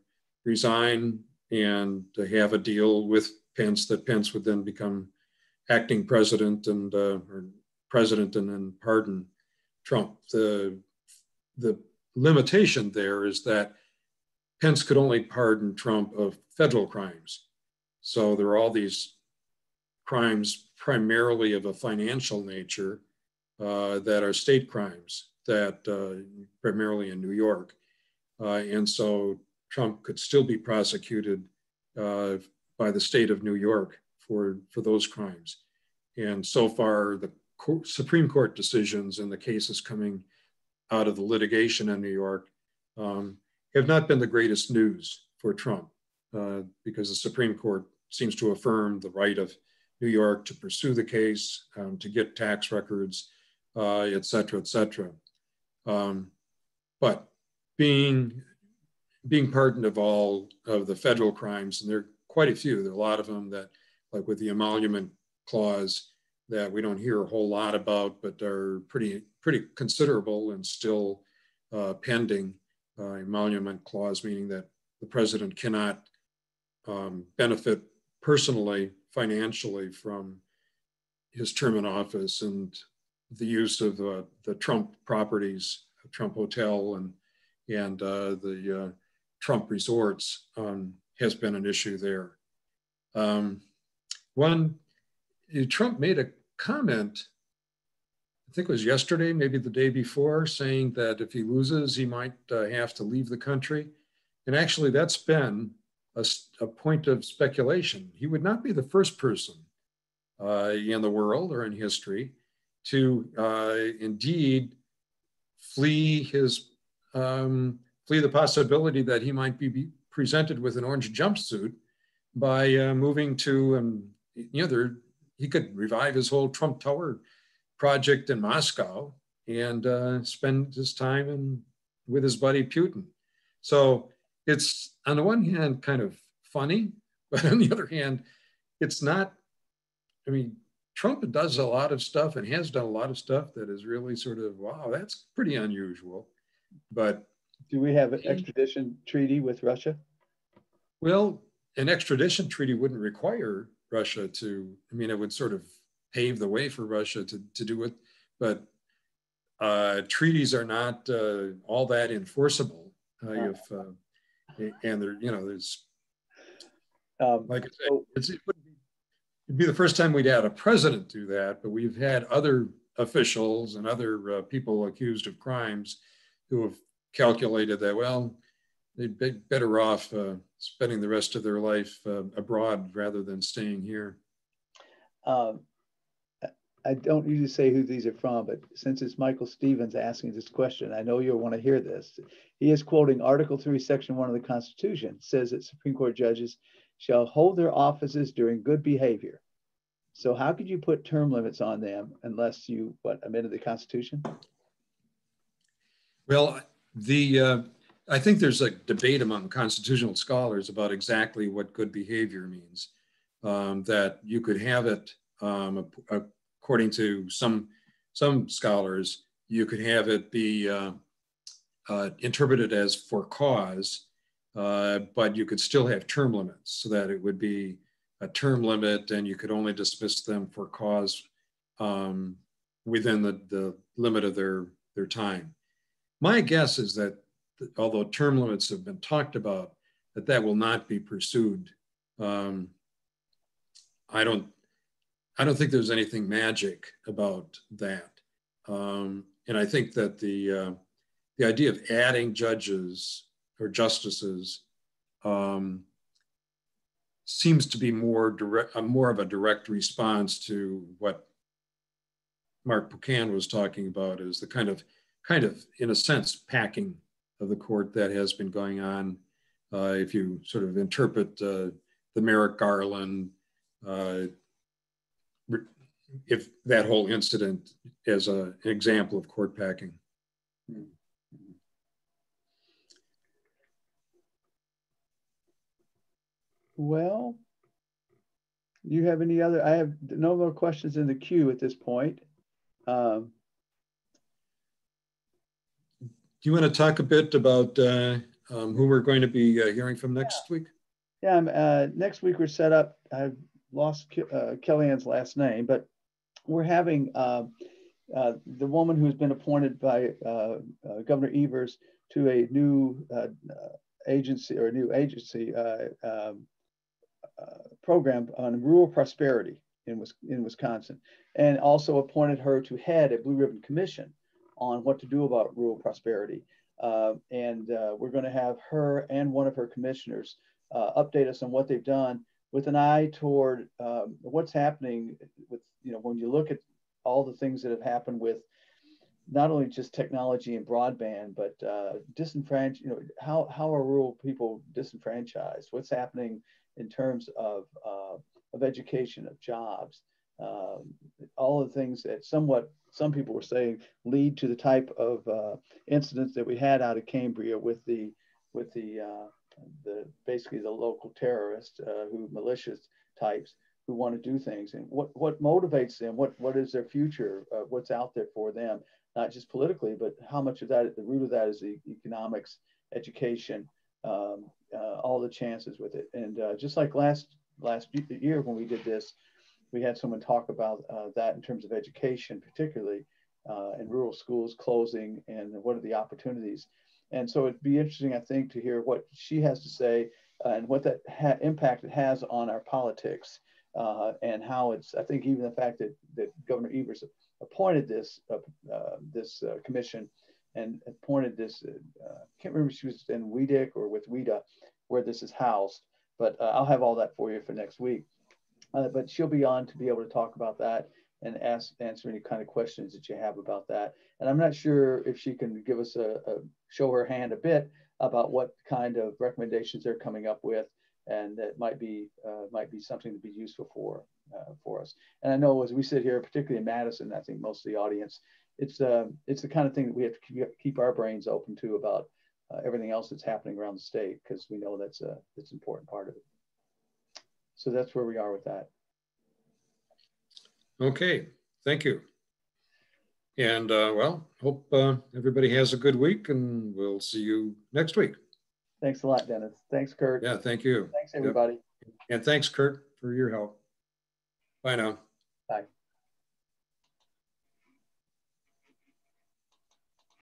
resign and have a deal with Pence, that Pence would then become acting president and then pardon Trump. The limitation there is that Pence could only pardon Trump of federal crimes. So there are all these crimes primarily of a financial nature that are state crimes, that primarily in New York. And so Trump could still be prosecuted by the state of New York for those crimes. And so far, the Supreme Court decisions and the cases coming out of the litigation in New York have not been the greatest news for Trump, because the Supreme Court seems to affirm the right of New York to pursue the case, to get tax records, et cetera, et cetera. But being pardoned of all of the federal crimes, and there are quite a few, there are a lot of them that, like with the emolument clause, that we don't hear a whole lot about, but are pretty considerable and still pending. Emolument clause, meaning that the president cannot benefit personally, financially, from his term in office, and the use of the Trump properties, Trump Hotel and the Trump resorts has been an issue there. Trump made a comment, I think it was yesterday, maybe the day before, saying that if he loses, he might have to leave the country. And actually, that's been a point of speculation. He would not be the first person in the world or in history to indeed flee the possibility that he might be presented with an orange jumpsuit by moving to, he could revive his whole Trump Tower project in Moscow and spend his time with his buddy Putin. So it's, on the one hand, kind of funny, but on the other hand, it's not, Trump does a lot of stuff and has done a lot of stuff that is really sort of, wow, that's pretty unusual. But do we have an extradition treaty with Russia? Well, an extradition treaty wouldn't require Russia to, it would sort of pave the way for Russia to do it, but treaties are not all that enforceable. And there, there's, like I said, it'd be the first time we'd had a president do that, but we've had other officials and other people accused of crimes who have calculated that, well, they'd be better off spending the rest of their life abroad rather than staying here. I don't usually say who these are from, but since it's Michael Stevens asking this question, I know you'll want to hear this. He is quoting Article 3, Section 1 of the Constitution. It says that Supreme Court judges shall hold their offices during good behavior. So how could you put term limits on them unless you, amended the Constitution? Well, I think there's a debate among constitutional scholars about exactly what good behavior means. That you could have it, according to some scholars, you could have it be interpreted as for cause, but you could still have term limits, so that it would be a term limit and you could only dismiss them for cause within the limit of their time. My guess is that although term limits have been talked about, that will not be pursued. I don't think there's anything magic about that. And I think that the idea of adding judges or justices seems to be more of a direct response to what Mark Pocan was talking about, is the kind of, in a sense, packing of the court that has been going on. If you sort of interpret the Merrick Garland, if that whole incident as an example of court packing. Well, you have any other? I have no more questions in the queue at this point. Do you want to talk a bit about who we're going to be hearing from next week? Yeah, next week we're set up. I've lost Kellyanne's last name, but we're having the woman who's been appointed by Governor Evers to a new agency program on rural prosperity in Wisconsin, and also appointed her to head a Blue Ribbon Commission on what to do about rural prosperity. And we're going to have her and one of her commissioners update us on what they've done, with an eye toward what's happening with, when you look at all the things that have happened with not only just technology and broadband, but disenfranchised, how are rural people disenfranchised? What's happening in terms of education, of jobs, all the things that some people were saying lead to the type of incidents that we had out of Cambria with the basically the local terrorists, malicious types who want to do things, and what motivates them, what is their future, what's out there for them, not just politically, but how much of that, at the root of that, is the economics, education, all the chances with it. And just like last year when we did this, we had someone talk about that in terms of education, particularly in rural schools closing, and what are the opportunities. And so it'd be interesting, I think, to hear what she has to say and what that impact it has on our politics, and how it's, I think even the fact that Governor Evers appointed this commission and appointed this, can't remember if she was in WEDIC or with WEDA, where this is housed, but I'll have all that for you for next week. But she'll be on to be able to talk about that and answer any kind of questions that you have about that. And I'm not sure if she can give us show her hand a bit about what kind of recommendations they're coming up with, and that might be something to be useful for us. And I know as we sit here, particularly in Madison, I think most of the audience, it's the kind of thing that we have to keep our brains open to about everything else that's happening around the state, because we know that's an important part of it. So that's where we are with that. Okay, thank you. And well, hope everybody has a good week, and we'll see you next week. Thanks a lot, Dennis. Thanks, Kurt. Yeah, thank you. Thanks, everybody. Yep. And thanks, Kurt, for your help. Bye now. Bye.